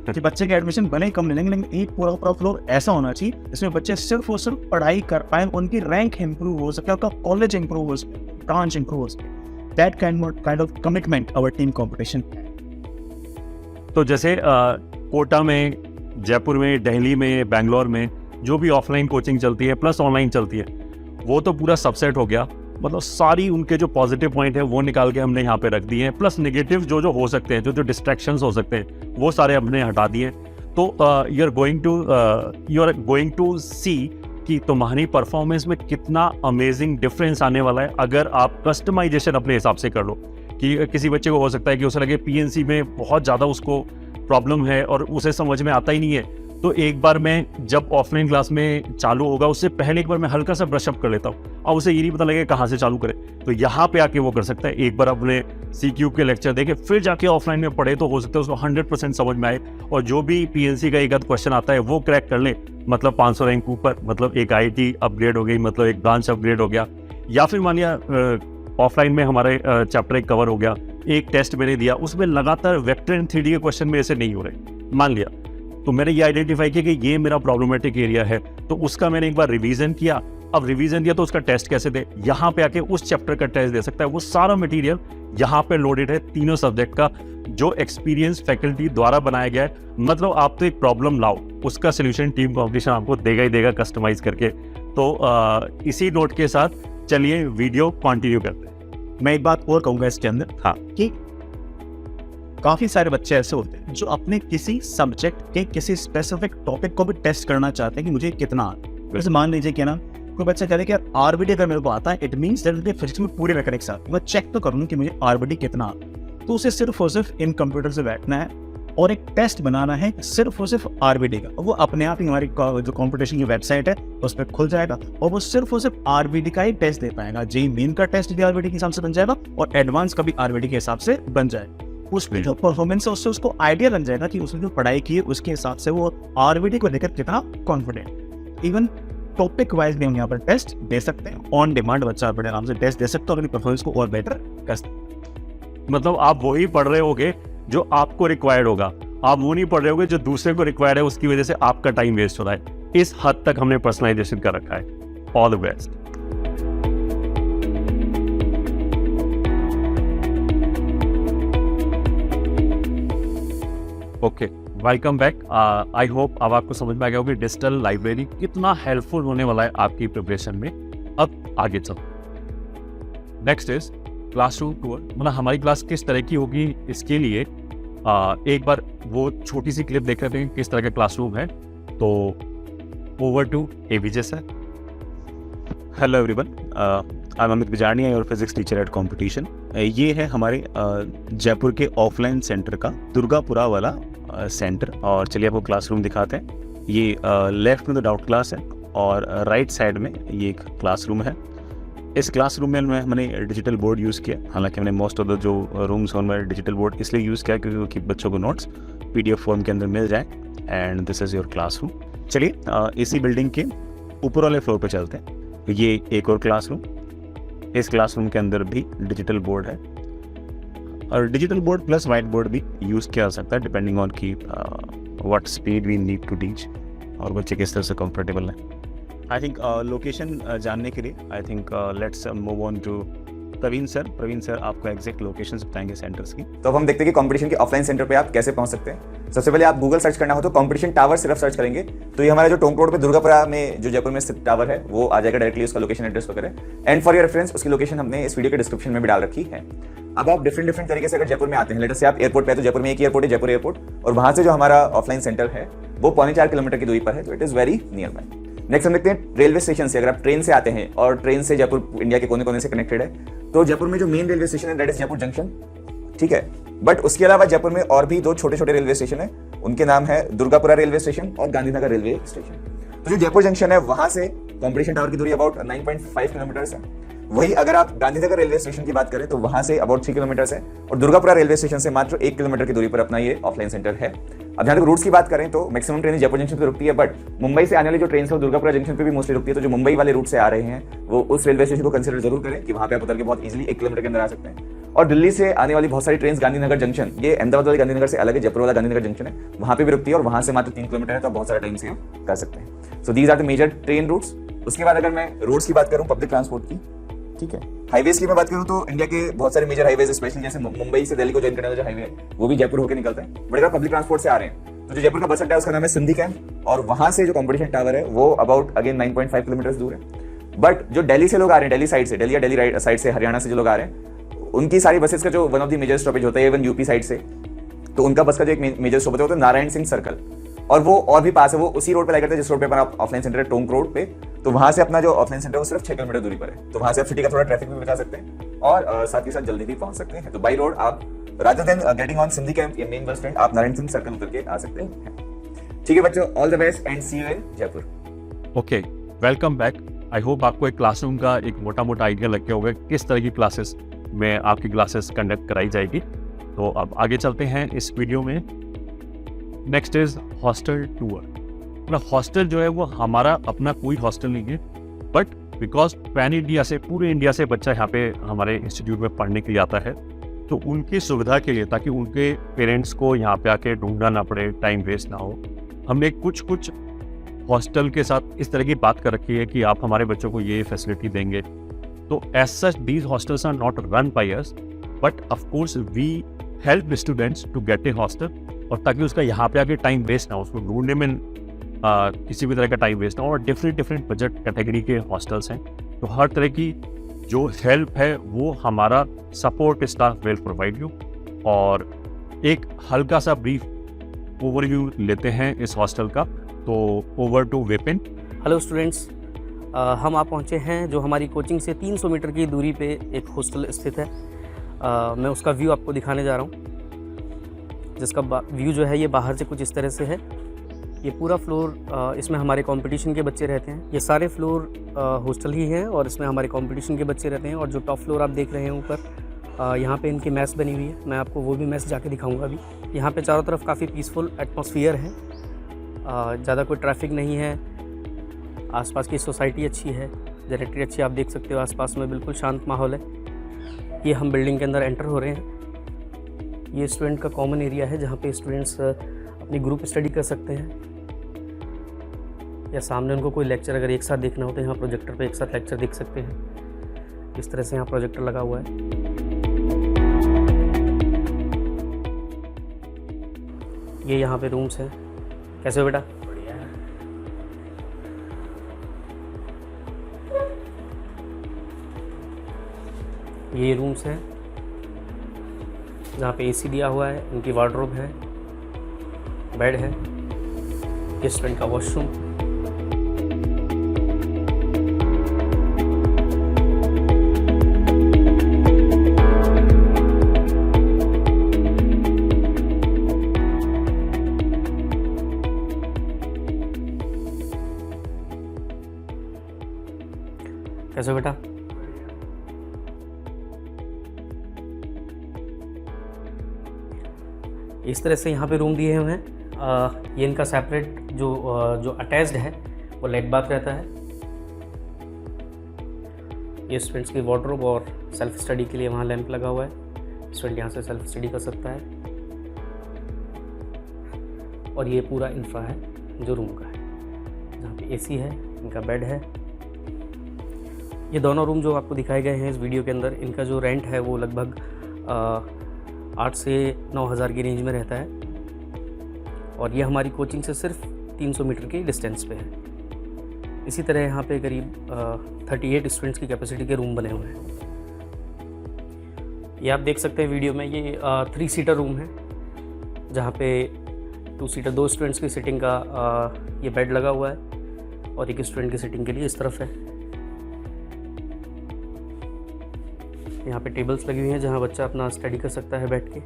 कि बच्चे के एडमिशन भले कम ले लेंगे, लेकिन एक पूरा फ्लोर ऐसा होना चाहिए जिसमें बच्चे सिर्फ और सिर्फ पढ़ाई कर पाए, उनकी रैंक इंप्रूव हो सके, उनका कॉलेज इंप्रूव हो सके, ब्रांच इंप्रूव हो सके। That kind of commitment our team competition. तो जैसे कोटा में, जयपुर में, दिल्ली में, बेंगलोर में जो भी ऑफलाइन कोचिंग चलती है प्लस ऑनलाइन चलती है, वो तो पूरा सबसेट हो गया। मतलब सारी उनके जो पॉजिटिव पॉइंट है वो निकाल के हमने यहाँ पे रख दिए हैं, प्लस नेगेटिव जो हो सकते हैं, जो डिस्ट्रैक्शंस हो सकते हैं, वो सारे हमने हटा दिए। तो यू आर गोइंग टू सी कि तुम्हारी परफॉर्मेंस में कितना अमेजिंग डिफरेंस आने वाला है अगर आप कस्टमाइजेशन अपने हिसाब से कर लो। कि किसी बच्चे को हो सकता है कि उसे लगे पीएनसी में बहुत ज़्यादा उसको प्रॉब्लम है और उसे समझ में आता ही नहीं है, तो एक बार मैं जब ऑफलाइन क्लास में चालू होगा उससे पहले एक बार मैं हल्का सा ब्रशअप कर लेता हूँ और उसे ये नहीं पता लगेगा कहाँ से चालू करे, तो यहाँ पे आके वो कर सकता है। एक बार अपने CQ के लेक्चर देखे फिर जाके ऑफलाइन में पढ़े, तो हो सकता है उसको 100% समझ में आए और जो भी पीएनसी का एक आध क्वेश्चन आता है वो क्रैक कर ले, मतलब 500 रैंक ऊपर, मतलब एक IIT अपग्रेड हो गई, मतलब एक ब्रांच अपग्रेड हो गया। या फिर मान लिया ऑफलाइन में हमारे चैप्टर एक कवर हो गया, एक टेस्ट मैंने दिया, उसमें लगातार वेक्टर एंड 3D के क्वेश्चन मेरे से नहीं हो रहे, मान लिया, तो मैंने ये आइडेंटिफाई किया कि ये मेरा प्रॉब्लमेटिक एरिया है, तो उसका मैंने एक बार रिवीजन किया। अब रिवीजन दिया तो उसका टेस्ट कैसे दे, यहाँ पे आके उस चैप्टर का टेस्ट दे सकता है। वो सारा मटेरियल यहाँ पे लोडेड है, तीनों सब्जेक्ट का, जो एक्सपीरियंस फैकल्टी द्वारा बनाया गया है। मतलब आप तो एक प्रॉब्लम लाओ, उसका सोल्यूशन टीम कॉम्पिटिशन आपको देगा ही देगा कस्टमाइज करके। तो इसी नोट के साथ चलिए वीडियो कंटिन्यू करते हैं। मैं एक बात और कहूँगा इसके अंदर, हाँ, कि काफ़ी सारे बच्चे ऐसे होते हैं जो अपने किसी सब्जेक्ट के किसी स्पेसिफिक टॉपिक को भी टेस्ट करना चाहते हैं कि मुझे कितना आता है। जैसे मान लीजिए कि ना कोई बच्चा कह रहे कि यार RBD अगर मेरे को आता है, इट मीन्स दैट फिजिक्स में पूरे मैकेनिक्स आते हैं, मैं चेक तो करूँ कि मुझे RBD कितना आता है। तो उसे सिर्फ और सिर्फ इन कंप्यूटर से बैठना है और एक टेस्ट बनाना है सिर्फ और सिर्फ RBD का। वो अपने आप ही हमारी जो कॉम्पिटिशन की वेबसाइट है उस पर खुल जाएगा और वो सिर्फ और सिर्फ RBD का ही टेस्ट दे पाएगा। JEE मेन का टेस्ट भी RBD के हिसाब से बन जाएगा और एडवांस का भी RBD के हिसाब से बन जाएगा। उसमें जो परफॉर्मेंस है उससे उसको आइडिया लग जाएगा कि उसने जो पढ़ाई की है उसके हिसाब से वो RBD को लेकर कितना कॉन्फिडेंट। इवन टॉपिक वाइज भी हम यहाँ पर टेस्ट दे सकते हैं, ऑन डिमांड बच्चा बड़े आराम से टेस्ट दे सकते हैं और अपनी परफॉर्मेंस को और बेटर कर सकते हैं। मतलब आप वही पढ़ रहे होगे जो आपको रिक्वायर्ड होगा, आप वो नहीं पढ़ रहे होगे जो दूसरे को रिक्वायर्ड है, उसकी वजह से आपका टाइम वेस्ट हो रहा है। इस हद तक हमने पर्सनलाइजेशन कर रखा है। All the best. Okay, welcome back. I hope अब आपको समझ में आ गया होगा डिजिटल लाइब्रेरी कितना हेल्पफुल होने वाला है आपकी प्रिपरेशन में। अब आगे चलो, नेक्स्ट इज क्लासरूम टूर। मतलब हमारी क्लास किस तरह की होगी, इसके लिए एक बार वो छोटी सी क्लिप देख लेते हैं किस तरह का क्लासरूम है। तो over to AVJ sir. Hello everyone, I am Amit Bijarni, I am your physics teacher at competition. ये है हमारे जयपुर के ऑफलाइन सेंटर का दुर्गापुरा वाला सेंटर, और चलिए आपको क्लासरूम दिखाते हैं। ये लेफ्ट में तो डाउट क्लास है और राइट साइड में ये एक क्लासरूम है। इस क्लासरूम में हमने डिजिटल बोर्ड यूज़ किया, हालांकि हमने मोस्ट ऑफ द जो रूम्स हैं उनमें डिजिटल बोर्ड इसलिए यूज़ किया क्योंकि बच्चों को नोट्स PDF फॉर्म के अंदर मिल जाए। And this is your classroom. चलिए इसी बिल्डिंग के ऊपर वाले फ्लोर पे चलते हैं। ये एक और क्लासरूम, इस क्लासरूम के अंदर भी डिजिटल बोर्ड है और digital board plus white board भी यूज़ किया जा सकता है डिपेंडिंग ऑन की what speed we need to teach और बच्चे किस तरह से कंफर्टेबल हैं। आई थिंक लोकेशन जानने के लिए I think let's move on to Praveen sir. Praveen sir आपको एग्जैक्ट लोकेशन बताएंगे सेंटर्स की। तो अब हम देखते हैं कि कंपटीशन के ऑफलाइन सेंटर पे आप कैसे पहुंच सकते हैं। सबसे पहले आप गूगल सर्च करना हो तो कंपटीशन टावर सिर्फ सर्च करेंगे तो ये हमारा जो टोंक रोड पे दुर्गापुरा में जो जयपुर में स्थित टावर है वो आ जाएगा डायरेक्टली, उसका लोकेशन एड्रेस वगैरह। एंड फॉर योर रेफरेंस उसकी लोकेशन हमने इस वीडियो के डिस्क्रिप्शन में भी डाल रखी है। अब आप डिफरेंट तरीके से अगर जयपुर में आते हैं, लेटर से आप एयरपोर्ट पे तो जयपुर में एक एयरपोर्ट है, जयपुर एयरपोर्ट, और वहां से जो हमारा ऑफलाइन सेंटर है वो 4.25 किलोमीटर की दूरी पर है, तो it is very near by. Next हम देखते हैं रेलवे स्टेशन से। अगर आप ट्रेन से आते हैं और ट्रेन से जयपुर इंडिया के कोने कोने से कनेक्टेड है, तो जयपुर में जो मेन रेलवे स्टेशन है दैट इज जयपुर जंक्शन, ठीक है। बट उसके अलावा जयपुर में और भी 2 छोटे रेलवे स्टेशन है, उनके नाम है दुर्गापुरा रेलवे स्टेशन और गांधीनगर रेलवे स्टेशन। तो जो जयपुर जंक्शन है वहां से कॉम्पिटिशन टावर की दूरी अबाउट 9.5 किलोमीटर्स है। वही अगर आप गांधीनगर रेलवे स्टेशन की बात करें तो वहां से अबाउट 3 किलोमीटर्स है, और दुर्गापुरा रेलवे स्टेशन से मात्र 1 किलोमीटर की दूरी पर अपना ये ऑफलाइन सेंटर है। अब जहां तक रूट्स की बात करें तो मैक्सिमम ट्रेन जयपुर जंक्शन पे रुकती है, बट मुंबई से आने वाली जो ट्रेन है वो दुर्गापुरा जंक्शन पे भी मोस्टली रुकती है। तो जो मुंबई वाले रूट से आ रहे हैं वो उस रेलवे स्टेशन को कंसिडर जरूर करें कि वहां पे आप उतर के बहुत इजीली 1 किलोमीटर के अंदर आ सकते हैं। और दिल्ली से आने वाली बहुत सारी ट्रेन गांधीनगर जंक्शन, ये अहमदाबाद वाले गांधीनगर से अलग है, जयपुर वाला गांधीनगर जंक्शन है, वहां पे भी रुकती है और वहां से मात्र 3 किलोमीटर है, तो आप बहुत सारा टाइम सेव कर सकते हैं। So these are the major train routes. उसके बाद अगर मैं रोड्स की बात करूं पब्लिक ट्रांसपोर्ट की, ठीक है, हाईवेज की मैं बात करूं तो इंडिया के बहुत सारे मेजर हाईवेज, स्पेशली जैसे मुंबई से दिल्ली को जॉइन करने वाला जो हाईवे है वो भी जयपुर होकर निकलता है। बट अगर पब्लिक ट्रांसपोर्ट से आ रहे हैं तो जो जयपुर का बस अड्डा है उसका नाम है सिंधी कैंप, और वहां से जो कॉम्पिटिशन टावर है वो अबाउट अगेन 9.5 किलोमीटर दूर है। बट जो दिल्ली से लोग आ रहे हैं, दिल्ली साइड से, दिल्ली या दिल्ली साइड से, हरियाणा से जो लोग आ रहे हैं, उनकी सारी बसेस का जो one of the major stoppage होता है, इवन यूपी साइड से, तो उनका बस का जो एक मेजर स्टॉपेज होता है नारायण सिंह सर्कल, और वो और भी पास है, वो उसी रोड पे लाया करते हैं जिस रोड पे अपना ऑफलाइन सेंटर है, टोंक रोड पे। तो वहां से अपना जो ऑफलाइन सेंटर है वो सिर्फ 6 किलोमीटर दूरी पर है, तो वहां से आप सिटी का थोड़ा ट्रैफिक भी बचा सकते हैं और साथ ही साथ जल्दी भी पहुंच सकते हैं। तो बाई रोड आप rather than getting on Sindhi camp या मेन बस स्टैंड, आप नारायण सिंह सर्कल उतर के आ सकते हैं। ठीक है बच्चों, all the best and see you in Jaipur. Okay, welcome back. I hope आपको एक क्लासरूम का एक मोटा मोटा आइडिया लग गया होगा किस तरह की क्लासेस में आपकी क्लासेस कंडक्ट कराई जाएगी। तो अब आगे चलते हैं इस वीडियो में। Next is hostel tour. मतलब हॉस्टल जो है वो हमारा अपना कोई हॉस्टल नहीं है, बट बिकॉज पैन इंडिया से, पूरे इंडिया से बच्चा यहाँ पे हमारे इंस्टीट्यूट में पढ़ने के लिए आता है, तो उनकी सुविधा के लिए, ताकि उनके पेरेंट्स को यहाँ पे आके ढूंढना ना पड़े, टाइम वेस्ट ना हो, हमने कुछ हॉस्टल के साथ इस तरह की बात कर रखी है कि आप हमारे बच्चों को ये फैसिलिटी देंगे। तो as such these hostels are not run by us, but of course we help students to get a hostel, और ताकि उसका यहाँ पे आके टाइम वेस्ट ना हो, उसको ढूंढने में किसी भी तरह का टाइम वेस्ट ना हो। और डिफरेंट बजट कैटेगरी के हॉस्टल्स हैं, तो हर तरह की जो हेल्प है वो हमारा support staff will provide you. और एक हल्का सा ब्रीफ ओवरव्यू लेते हैं इस हॉस्टल का। तो over to Vipin. Hello students, हम आप पहुंचे हैं जो हमारी कोचिंग से 300 मीटर की दूरी पे एक हॉस्टल स्थित है। मैं उसका व्यू आपको दिखाने जा रहा हूं, जिसका व्यू जो है ये बाहर से कुछ इस तरह से है। ये पूरा फ्लोर, इसमें हमारे कंपटीशन के बच्चे रहते हैं। ये सारे फ्लोर हॉस्टल ही हैं और इसमें हमारे कंपटीशन के बच्चे रहते हैं। और जो टॉप फ्लोर आप देख रहे हैं ऊपर, यहाँ पे इनकी मेस बनी हुई है। मैं आपको वो भी मेस जाके दिखाऊंगा अभी। यहाँ पे चारों तरफ काफ़ी पीसफुल एटमॉस्फेयर है, ज़्यादा कोई ट्रैफिक नहीं है, आसपास की सोसाइटी अच्छी है, जनरेटरी अच्छी, आप देख सकते हो आसपास में बिल्कुल शांत माहौल है। ये हम बिल्डिंग के अंदर एंटर हो रहे हैं। ये स्टूडेंट का कॉमन एरिया है जहाँ पे स्टूडेंट्स अपनी ग्रुप स्टडी कर सकते हैं, या सामने उनको कोई लेक्चर अगर एक साथ देखना हो तो यहाँ प्रोजेक्टर पे एक साथ लेक्चर देख सकते हैं। इस तरह से यहाँ प्रोजेक्टर लगा हुआ है। ये यहाँ पे रूम्स हैं। कैसे हो बेटा? बढ़िया है। ये रूम्स हैं जहाँ पे एसी दिया हुआ है, उनकी वार्डरोब है, बेड है, ये स्टूडेंट का वॉशरूम। कैसे बेटा? इस तरह से यहाँ पे रूम दिए हुए हैं। ये इनका सेपरेट जो अटैच्ड है वो लेट बाथ रहता है। ये स्टूडेंट्स की वार्डरोब और सेल्फ स्टडी के लिए वहाँ लैंप लगा हुआ है। स्टूडेंट यहाँ से सेल्फ स्टडी कर सकता है। और ये पूरा इंफ्रा है जो रूम का है, जहाँ पे एसी है, इनका बेड है। ये दोनों रूम जो आपको दिखाए गए हैं इस वीडियो के अंदर, इनका जो रेंट है वो लगभग 8 से 9 हज़ार की रेंज में रहता है। और ये हमारी कोचिंग से सिर्फ 300 मीटर की डिस्टेंस पे है। इसी तरह यहाँ पे करीब 38 स्टूडेंट्स की कैपेसिटी के रूम बने हुए हैं। ये आप देख सकते हैं वीडियो में, ये 3 सीटर रूम है जहाँ पे 2 सीटर 2 स्टूडेंट्स की सिटिंग का ये बेड लगा हुआ है, और एक स्टूडेंट की सिटिंग के लिए इस तरफ है। यहाँ पे टेबल्स लगी हुई हैं जहाँ बच्चा अपना स्टडी कर सकता है बैठ के।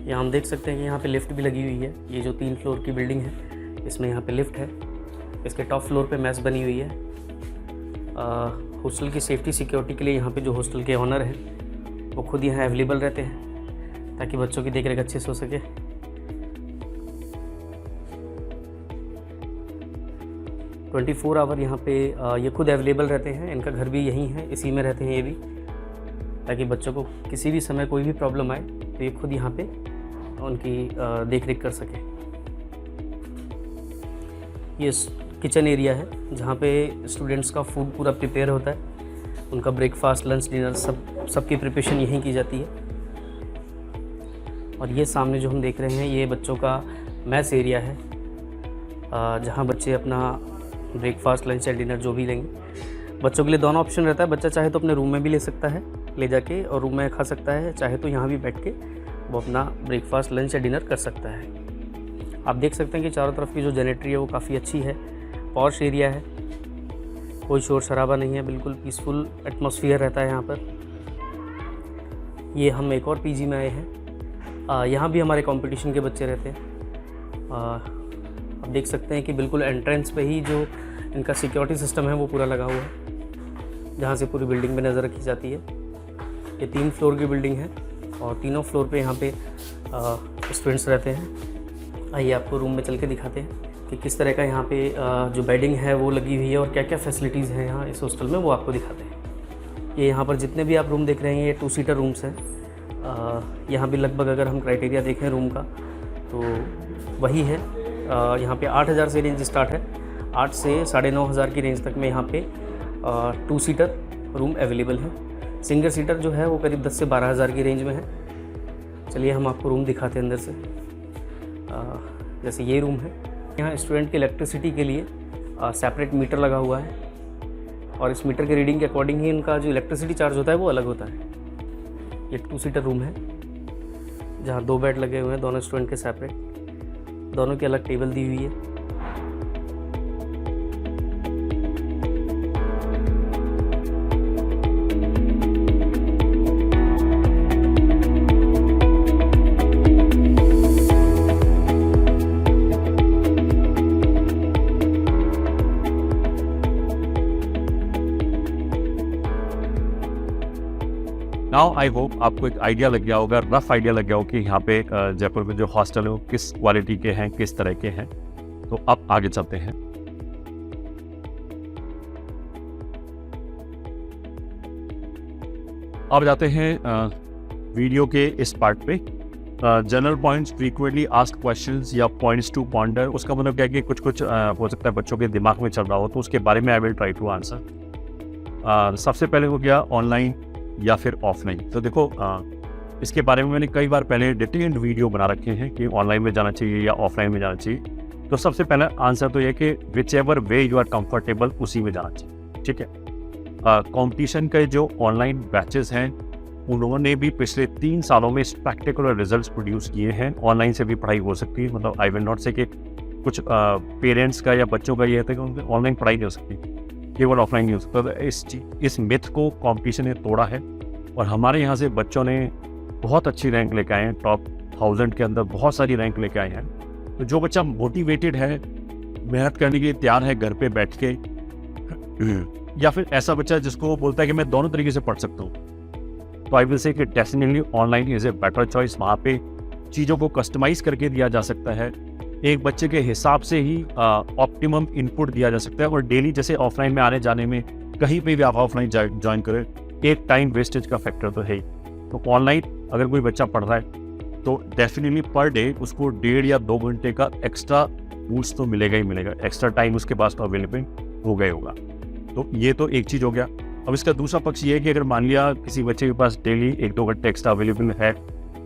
यहाँ हम देख सकते हैं कि यहाँ पे लिफ्ट भी लगी हुई है। ये जो 3 फ्लोर की बिल्डिंग है इसमें यहाँ पे लिफ्ट है। इसके टॉप फ्लोर पे मेस बनी हुई है। हॉस्टल की सेफ्टी सिक्योरिटी के लिए यहाँ पे जो हॉस्टल के ऑनर हैं वो खुद यहाँ अवेलेबल रहते हैं ताकि बच्चों की देखरेख अच्छे से हो सके। ट्वेंटी 4 आवर यहाँ पे ये खुद अवेलेबल रहते हैं। इनका घर भी यहीं है, इसी में रहते हैं ये भी, ताकि बच्चों को किसी भी समय कोई भी प्रॉब्लम आए तो ये खुद यहाँ पे उनकी देख रेख कर सके। ये किचन एरिया है जहाँ पे स्टूडेंट्स का फूड पूरा प्रिपेयर होता है। उनका ब्रेकफास्ट, लंच, डिनर सबकी प्रिपरेशन यहीं की जाती है। और ये सामने जो हम देख रहे हैं ये बच्चों का मैस एरिया है, जहाँ बच्चे अपना ब्रेकफास्ट, लंच या डिनर जो भी लेंगे। बच्चों के लिए दोनों ऑप्शन रहता है। बच्चा चाहे तो अपने रूम में भी ले सकता है ले जाके और रूम में खा सकता है, चाहे तो यहाँ भी बैठ के वो अपना ब्रेकफास्ट, लंच या डिनर कर सकता है। आप देख सकते हैं कि चारों तरफ की जो जेनेटरी है वो काफ़ी अच्छी है। पॉश एरिया है, कोई शोर शराबा नहीं है, बिल्कुल पीसफुल एटमॉस्फेयर रहता है यहाँ पर। ये हम एक और पीजी में आए हैं। यहाँ भी हमारे कंपटीशन के बच्चे रहते हैं। आप देख सकते हैं कि बिल्कुल एंट्रेंस पे ही जो इनका सिक्योरिटी सिस्टम है वो पूरा लगा हुआ है, जहाँ से पूरी बिल्डिंग पे नज़र रखी जाती है। ये 3 फ्लोर की बिल्डिंग है और तीनों फ्लोर पे यहाँ पे स्टूडेंट्स रहते हैं। आइए आपको रूम में चल के दिखाते हैं कि किस तरह का यहाँ पे जो बेडिंग है वो लगी हुई है और क्या क्या फैसिलिटीज़ हैं यहाँ इस हॉस्टल में, वो आपको दिखाते हैं। ये यहाँ पर जितने भी आप रूम देख रहे हैं ये 2 सीटर रूम्स हैं। यहाँ भी लगभग अगर हम क्राइटेरिया देखें रूम का तो वही है। यहाँ पे 8,000 से रेंज स्टार्ट है। 8 से 9,500 की रेंज तक में यहाँ पे 2 सीटर रूम अवेलेबल है। सिंगल सीटर जो है वो करीब 10 से 12,000 की रेंज में है। चलिए हम आपको रूम दिखाते हैं अंदर से। जैसे ये रूम है, यहाँ स्टूडेंट की इलेक्ट्रिसिटी के लिए सेपरेट मीटर लगा हुआ है और इस मीटर के रीडिंग के अकॉर्डिंग ही इनका जो इलेक्ट्रिसिटी चार्ज होता है वो अलग होता है। ये 2 सीटर रूम है जहाँ 2 बेड लगे हुए हैं, दोनों स्टूडेंट के सेपरेट, दोनों की अलग टेबल दी हुई है। नाउ आई होप आपको एक आइडिया लग गया होगा, रफ आइडिया लग गया होगा कि यहाँ पे जयपुर में जो हॉस्टल है वो किस क्वालिटी के हैं, किस तरह के हैं। तो अब आगे चलते हैं। अब जाते हैं वीडियो के इस पार्ट पे। General points, frequently asked questions या पॉइंट्स टू पॉन्डर। उसका मतलब क्या है कि कुछ हो सकता है बच्चों के दिमाग में चल रहा हो, तो उसके बारे में I will try to answer. सबसे पहले हो गया ऑनलाइन या फिर ऑफलाइन। तो देखो इसके बारे में मैंने कई बार पहले डिटेल्ड वीडियो बना रखे हैं कि ऑनलाइन में जाना चाहिए या ऑफलाइन में जाना चाहिए। तो सबसे पहला आंसर तो ये कि whichever way you are comfortable उसी में जाना चाहिए, ठीक है। कंपटीशन के जो ऑनलाइन बैचेस हैं उन्होंने भी पिछले 3 सालों में स्पेक्टेकुलर रिजल्ट्स प्रोड्यूस किए हैं। ऑनलाइन से भी पढ़ाई हो सकती है, मतलब आई विल नॉट से कि कुछ पेरेंट्स का या बच्चों का ये है कि उनकी ऑनलाइन पढ़ाई नहीं हो सकती, केवल ऑफलाइन नहीं हो सकता। तो इस मिथ को कंपटीशन ने तोड़ा है और हमारे यहाँ से बच्चों ने बहुत अच्छी रैंक लेके आए हैं। टॉप 1000 के अंदर बहुत सारी रैंक लेके आए हैं। तो जो बच्चा मोटिवेटेड है, मेहनत करने के लिए तैयार है घर पे बैठ के, या फिर ऐसा बच्चा जिसको बोलता है कि मैं दोनों तरीके से पढ़ सकता हूँ, तो आई विल से कि definitely online is a better choice. वहाँ पे चीज़ों को कस्टमाइज़ करके दिया जा सकता है, एक बच्चे के हिसाब से ही ऑप्टिमम इनपुट दिया जा सकता है। और डेली जैसे ऑफलाइन में आने जाने में कहीं पे भी आप ऑफलाइन ज्वाइन करें, एक टाइम वेस्टेज का फैक्टर तो है ही। तो ऑनलाइन अगर कोई बच्चा पढ़ रहा है तो डेफिनेटली पर डे उसको 1.5 या 2 घंटे का एक्स्ट्रा बूस्ट तो मिलेगा ही मिलेगा, एक्स्ट्रा टाइम उसके पास तो अवेलेबल हो गया होगा। तो ये तो एक चीज़ हो गया। अब इसका दूसरा पक्ष ये है कि अगर मान लिया किसी बच्चे के पास डेली 1-2 घंटे एक्स्ट्रा अवेलेबल है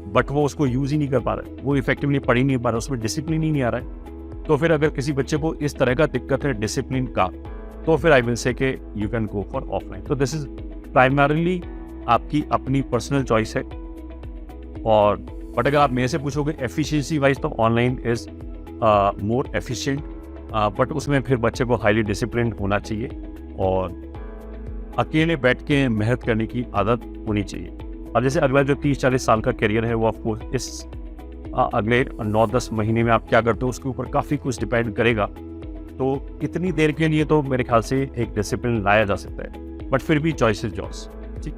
बट वो उसको यूज़ ही नहीं कर पा रहा है, वो इफेक्टिवली पढ़ ही नहीं पा रहा, उसमें डिसिप्लिन ही नहीं आ रहा है, तो फिर अगर किसी बच्चे को इस तरह का दिक्कत है डिसिप्लिन का, तो फिर आई विल से कि you can go for offline. तो दिस इज प्राइमरली आपकी अपनी पर्सनल चॉइस है। और बट अगर आप मेरे से पूछोगे एफिशिएंसी वाइज तो online is more efficient, but उसमें फिर बच्चे को हाईली डिसिप्लिन होना चाहिए और अकेले बैठ के मेहनत करने की आदत होनी चाहिए। अब जैसे अगला जो 30-40 साल का करियर है वो आपको इस अगले 9-10 महीने में आप क्या करते हो उसके ऊपर काफ़ी कुछ डिपेंड करेगा। तो इतनी देर के लिए तो मेरे ख्याल से एक डिसिप्लिन लाया जा सकता है, बट फिर भी चॉइस इज योर्स। ठीक।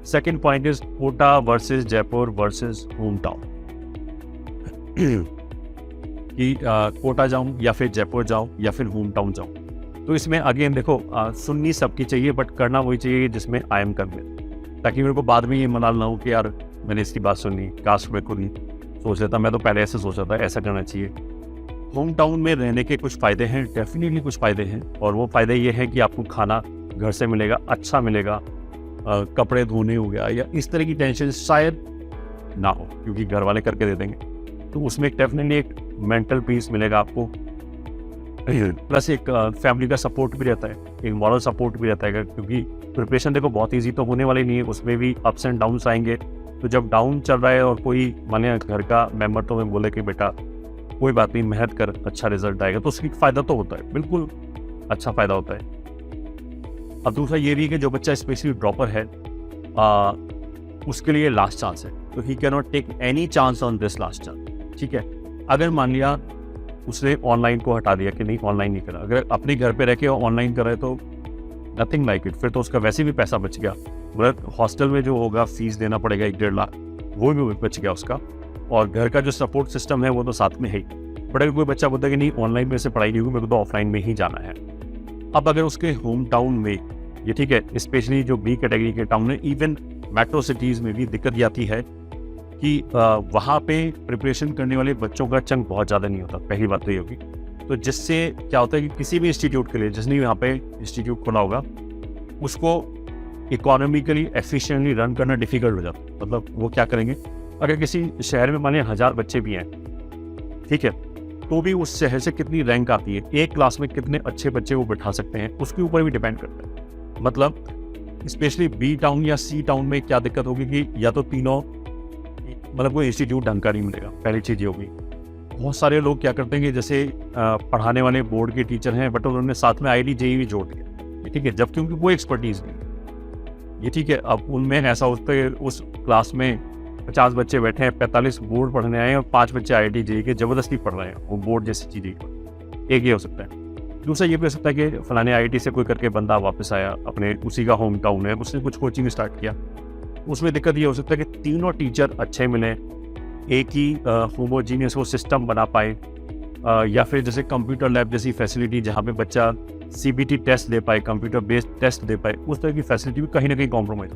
Second point is Kota versus Jaipur versus home town, कि कोटा जाऊं या फिर जयपुर जाऊं या फिर होम टाउन जाऊं। तो इसमें अगेन देखो, सुननी सबकी चाहिए बट करना वही चाहिए जिसमें आई एम कन्विंस्ड, ताकि मेरे को बाद में ये मलाल ना हो कि यार मैंने इसकी बात सुनी, काश मैं खुद ही सोच लेता, मैं तो पहले ऐसे सोचा था, ऐसा करना चाहिए। होम टाउन में रहने के कुछ फ़ायदे हैं, डेफिनेटली कुछ फ़ायदे हैं, और वो फ़ायदे ये हैं कि आपको खाना घर से मिलेगा, अच्छा मिलेगा, कपड़े धोने हो गया या इस तरह की टेंशन शायद ना हो क्योंकि घर वाले करके दे देंगे। तो उसमें डेफिनेटली एक मेंटल पीस मिलेगा आपको, प्लस एक फैमिली का सपोर्ट भी रहता है, एक मॉरल सपोर्ट भी रहता है, क्योंकि प्रिपरेशन देखो बहुत ईजी तो होने वाली नहीं है, उसमें भी अप्स एंड डाउन्स आएंगे। तो जब डाउन चल रहा है और कोई माने घर का मेंबर तो मैं बोले कि बेटा कोई बात नहीं, मेहनत कर, अच्छा रिजल्ट आएगा, तो उसकी फ़ायदा तो होता है, बिल्कुल अच्छा फ़ायदा होता है। अब दूसरा ये भी कि जो बच्चा स्पेशली ड्रॉपर है उसके लिए लास्ट चांस है, तो he can not take any chance on this last chance. ठीक है, अगर मान लिया उसने ऑनलाइन को हटा दिया कि नहीं ऑनलाइन नहीं करा, अगर अपने घर पे रह के ऑनलाइन कर रहे तो नथिंग लाइक इट, फिर तो उसका वैसे भी पैसा बच गया, मतलब हॉस्टल में जो होगा फीस देना पड़ेगा 1-1.5 लाख, वो भी बच गया उसका, और घर का जो सपोर्ट सिस्टम है वो तो साथ में है ही। बट अगर कोई बच्चा बोलता है कि नहीं ऑनलाइन में से पढ़ाई नहीं होगी, मेरे को तो ऑफलाइन में ही जाना है, अब अगर उसके होम टाउन में ये ठीक है, स्पेशली जो बी कैटेगरी के टाउन है, इवन मेट्रो सिटीज़ में भी दिक्कत ये आती है कि वहाँ पे प्रिपरेशन करने वाले बच्चों का चंक बहुत ज़्यादा नहीं होता, पहली बात तो ये होगी। तो जिससे क्या होता है कि किसी भी इंस्टीट्यूट के लिए, जिसने यहाँ पे इंस्टीट्यूट खोला होगा, उसको इकोनॉमिकली एफिशिएंटली रन करना डिफिकल्ट हो जाता है। मतलब वो क्या करेंगे, अगर किसी शहर में मानिए 1000 बच्चे भी हैं, ठीक है, तो भी उस शहर से कितनी रैंक आती है, एक क्लास में कितने अच्छे बच्चे वो बिठा सकते हैं, उसके ऊपर भी डिपेंड करता है। मतलब स्पेशली बी टाउन या सी टाउन में क्या दिक्कत होगी कि या तो तीनों मतलब कोई इंस्टीट्यूट ढंग का नहीं मिलेगा, पहली चीज़ ये होगी। बहुत सारे लोग क्या करते हैं कि जैसे पढ़ाने वाले बोर्ड के टीचर हैं, बट उन्होंने साथ में IIT JEE भी जोड़ दिया, ठीक है, जबकि उनकी कोई एक्सपर्टीज़ नहीं, ये ठीक है। अब उनमें ऐसा होता है उस क्लास में 50 बच्चे बैठे हैं, 45 बोर्ड पढ़ने आए हैं और 5 बच्चे IIT JEE के ज़बरदस्ती पढ़ रहे हैं, वो बोर्ड जैसी चीज़ें। एक ये हो सकता है। दूसरा ये भी हो सकता है कि फलाने IIT से कोई करके बंदा वापस आया, अपने उसी का होम टाउन है, उसने कुछ कोचिंग स्टार्ट किया, उसमें दिक्कत ये हो सकता है कि तीनों टीचर अच्छे मिले, एक ही होमोजीनियस वो सिस्टम बना पाए, या फिर जैसे कंप्यूटर लैब जैसी फैसिलिटी जहाँ पे बच्चा CBT टेस्ट दे पाए, कंप्यूटर बेस्ड टेस्ट दे पाए, उस तरह की फैसिलिटी भी कहीं ना कहीं कॉम्प्रोमाइज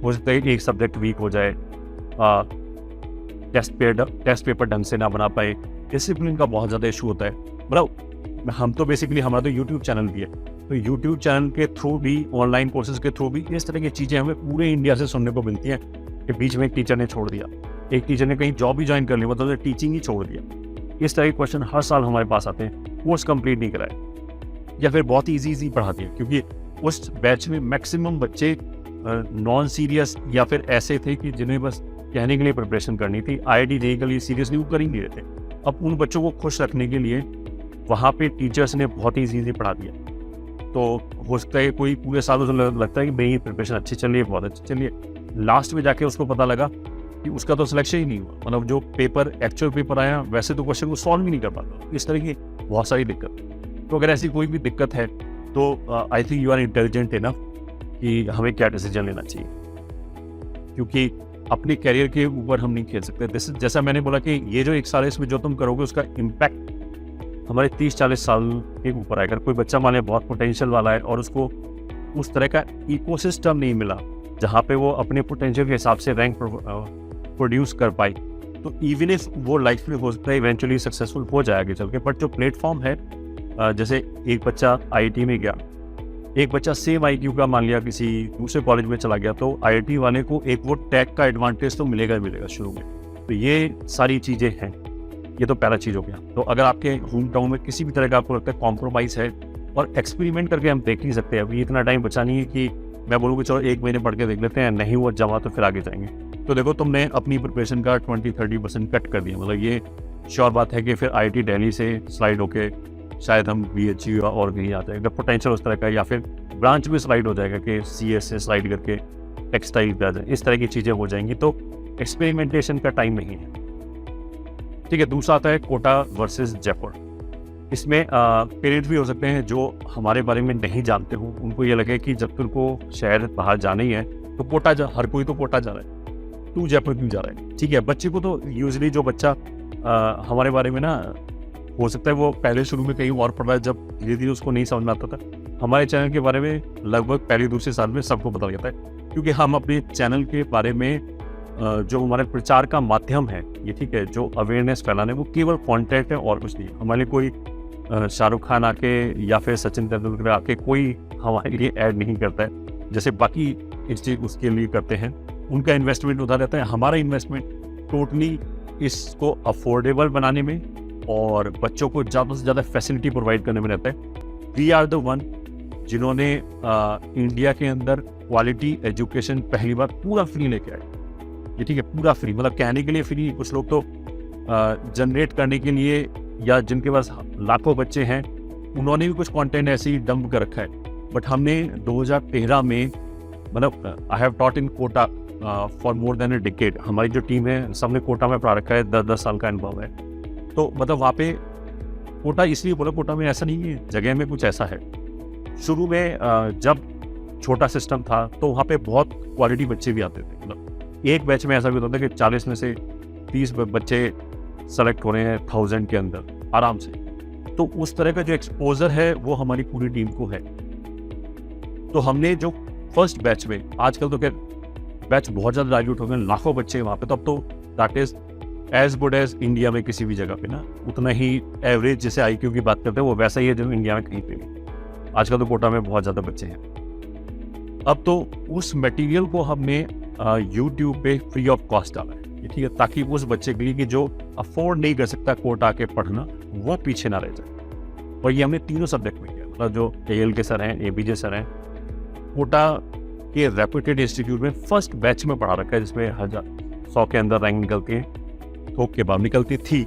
हो सकता है कि एक सब्जेक्ट वीक हो जाए, टेस्ट पेपर ढंग से ना बना पाए, डिसिप्लिन का बहुत ज़्यादा इशू होता है। मतलब हम तो बेसिकली हमारा तो यूट्यूब चैनल भी है, तो यूट्यूब चैनल के थ्रू भी, ऑनलाइन कोर्सेज के थ्रू भी इस तरह की चीज़ें हमें पूरे इंडिया से सुनने को मिलती हैं कि बीच में एक टीचर ने छोड़ दिया, एक टीचर ने कहीं जॉब भी ज्वाइन कर ली, मतलब टीचिंग ही छोड़ दिया। इस तरह के क्वेश्चन हर साल हमारे पास आते हैं, कोर्स कंप्लीट नहीं कराए या फिर बहुत ईजी पढ़ा दिया, क्योंकि उस बैच में मैक्सिमम बच्चे नॉन सीरियस या फिर ऐसे थे कि जिन्हें बस कहने के लिए प्रिपरेशन करनी थी, IIT JEE के लिए सीरियसली वो कर ही नहीं रहे थे। अब उन बच्चों को खुश रखने के लिए वहाँ पे टीचर्स ने बहुत ही ईजी पढ़ा दिया। तो हो सकता है कोई पूरे साल उसे लगता है कि मेरी प्रिपरेशन अच्छी चल रही है, बहुत अच्छी चल रही है, लास्ट में जाके उसको पता लगा कि उसका तो सिलेक्शन ही नहीं हुआ, मतलब जो पेपर एक्चुअल पेपर आया वैसे तो क्वेश्चन को सॉल्व ही नहीं कर पाता। इस तरह की बहुत सारी दिक्कत। तो अगर ऐसी कोई भी दिक्कत है तो I think you are intelligent enough कि हमें क्या डिसीजन लेना चाहिए, क्योंकि अपने कैरियर के ऊपर हम नहीं खेल सकते। जैसा मैंने बोला कि ये जो 1 साल है इसमें जो तुम करोगे उसका इम्पैक्ट हमारे 30-40 साल के ऊपर आएगा। कोई बच्चा माने बहुत पोटेंशियल वाला है और उसको उस तरह का इकोसिस्टम नहीं मिला जहाँ पे वो अपने पोटेंशियल के हिसाब से रैंक प्रोड्यूस कर पाए, तो इवन इफ वो लाइफ में हो सकता है इवेंचुअली सक्सेसफुल हो जाएगा चल के, बट जो प्लेटफॉर्म है, जैसे एक बच्चा IIT में गया, एक बच्चा सेम IQ का मान लिया किसी दूसरे कॉलेज में चला गया, तो IIT वाले को एक वो टैग का एडवांटेज तो मिलेगा ही मिलेगा शुरू में। तो ये सारी चीज़ें हैं, ये तो पहला चीज़ हो गया। तो अगर आपके होम टाउन में किसी भी तरह का आपको लगता है कॉम्प्रोमाइज़ है, और एक्सपेरिमेंट करके हम देख नहीं सकते, अभी इतना टाइम बचा नहीं है कि मैं बोलूँ चलो 1 महीने पढ़ के देख लेते हैं, नहीं हुआ जमा तो फिर आगे जाएंगे। तो देखो तुमने अपनी प्रिपरेशन का 20-30% कट कर दिया, मतलब ये श्योर बात है कि फिर IIT दिल्ली से स्लाइड होके शायद हम BHU और कहीं आ जाएगा पोटेंशियल उस तरह का, या फिर ब्रांच भी स्लाइड हो जाएगा कि CS से स्लाइड करके टेक्सटाइल पे आ जाए, इस तरह की चीज़ें हो जाएंगी। तो एक्सपेरिमेंटेशन का टाइम नहीं है। ठीक है। दूसरा आता है कोटा वर्सेस जयपुर। इसमें पेरेंट्स भी हो सकते हैं जो हमारे बारे में नहीं जानते हो, उनको ये लगे कि जब तुमको शहर बाहर जाना ही है तो कोटा जा, हर कोई तो कोटा जा रहा है, तू जयपुर क्यों जा रहा है। ठीक है, बच्चे को तो यूजुअली जो बच्चा हमारे बारे में ना, हो सकता है वो पहले शुरू में कहीं और पढ़ रहा है, जब धीरे धीरे उसको नहीं समझ में आता था। हमारे चैनल के बारे में लगभग पहले दूसरे साल में सबको पता लगता है, क्योंकि हम अपने चैनल के बारे में जो हमारे प्रचार का माध्यम है ये, ठीक है, जो अवेयरनेस फैलाने, वो केवल कंटेंट है और कुछ नहीं। हमारे कोई शाहरुख खान आके या फिर सचिन तेंदुलकर आके कोई हमारे लिए ऐड नहीं करता है, जैसे बाकी इंस्टीट्यूट उसके लिए करते हैं। उनका इन्वेस्टमेंट उधर रहता है, हमारा इन्वेस्टमेंट टोटली इसको अफोर्डेबल बनाने में और बच्चों को ज़्यादा से ज़्यादा फैसिलिटी प्रोवाइड करने में रहता है। वी आर द वन जिन्होंने इंडिया के अंदर क्वालिटी एजुकेशन पहली बार पूरा फ्री लेके आए। ये ठीक है, पूरा फ्री, मतलब कहने के लिए फ्री, कुछ लोग तो जनरेट करने के लिए या जिनके पास लाखों बच्चे हैं उन्होंने भी कुछ कंटेंट ऐसे ही डंप कर रखा है। बट हमने 2013 में, मतलब I have taught in Kota for more than a decade. हमारी जो टीम है सबने कोटा में पढ़ा रखा है, 10 साल का अनुभव है। तो मतलब वहाँ पे कोटा इसलिए बोला, कोटा में ऐसा नहीं है, जगह में कुछ ऐसा है। शुरू में जब छोटा सिस्टम था तो वहाँ पे बहुत क्वालिटी बच्चे भी आते थे। मतलब एक बैच में ऐसा भी होता था कि 40 में से 30 बच्चे सेलेक्ट हो रहे हैं 1000 के अंदर आराम से। तो उस तरह का जो एक्सपोजर है वो हमारी पूरी टीम को है। तो हमने जो फर्स्ट बैच में, आजकल तो क्या बैच बहुत ज़्यादा डाइल्यूट हो गए, लाखों बच्चे वहाँ पे, तो अब तो that is as good as India में किसी भी जगह पे ना, उतना ही एवरेज जैसे IQ की बात करते हैं वो वैसा ही है जो इंडिया में कहीं पे भी। आजकल तो कोटा में बहुत ज़्यादा बच्चे हैं। अब तो उस मटेरियल को हमने YouTube पे फ्री ऑफ कॉस्ट डाला है, ठीक है, ताकि उस बच्चे के लिए कि जो अफोर्ड नहीं कर सकता कोटा आके पढ़ना, वो पीछे ना रह जाए। और ये हमने तीनों सब्जेक्ट में किया। मतलब जो AL के सर हैं, ABJ सर हैं, कोटा के रेप्यूटेड इंस्टीट्यूट में फर्स्ट बैच में पढ़ा रखा है, जिसमें 100 के अंदर रैंक निकलती है, थोक के बाद निकलती थी,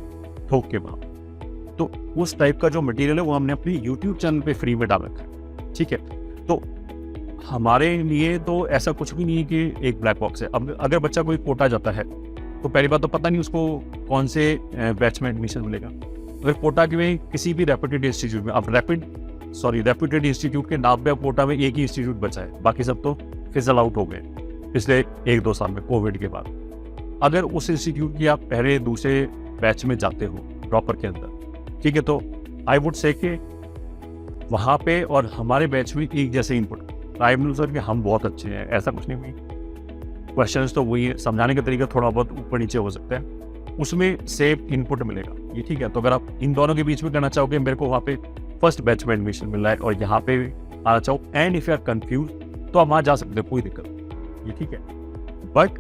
थोक के बाद। तो उस टाइप का जो मटेरियल है वो हमने अपने YouTube चैनल पे फ्री में डाल रखा है। ठीक है, तो हमारे लिए तो ऐसा कुछ भी नहीं है कि एक ब्लैक बॉक्स है। अब अगर बच्चा कोई कोटा जाता है तो पहली बात तो पता नहीं उसको कौन से बैच में एडमिशन मिलेगा। अगर कोटा के में किसी भी रेप्यूटेड इंस्टीट्यूट में, अब रेप्यूटेड इंस्टीट्यूट के नाम पे कोटा में एक ही इंस्टीट्यूट बचा है, बाकी सब तो फिजल आउट हो गए पिछले 1-2 साल में कोविड के बाद। अगर उस इंस्टीट्यूट की आप पहले दूसरे बैच में जाते हो ड्रॉपर के अंदर, ठीक है, तो आई वुड से कि वहाँ पे और हमारे बैच में एक जैसे इनपुट। आई एम सर कि हम बहुत अच्छे हैं, ऐसा कुछ नहीं हुई। क्वेश्चंस तो वही है, समझाने का तरीका थोड़ा बहुत ऊपर नीचे हो सकता है, उसमें सेम इनपुट मिलेगा। ये ठीक है। तो अगर आप इन दोनों के बीच में करना चाहोगे, मेरे को वहाँ पे फर्स्ट बैच में एडमिशन मिल रहा है और यहाँ पे आना चाहो, and if you are confuse तो आप वहाँ जा सकते हो, कोई दिक्कत नहीं, ये ठीक है। बट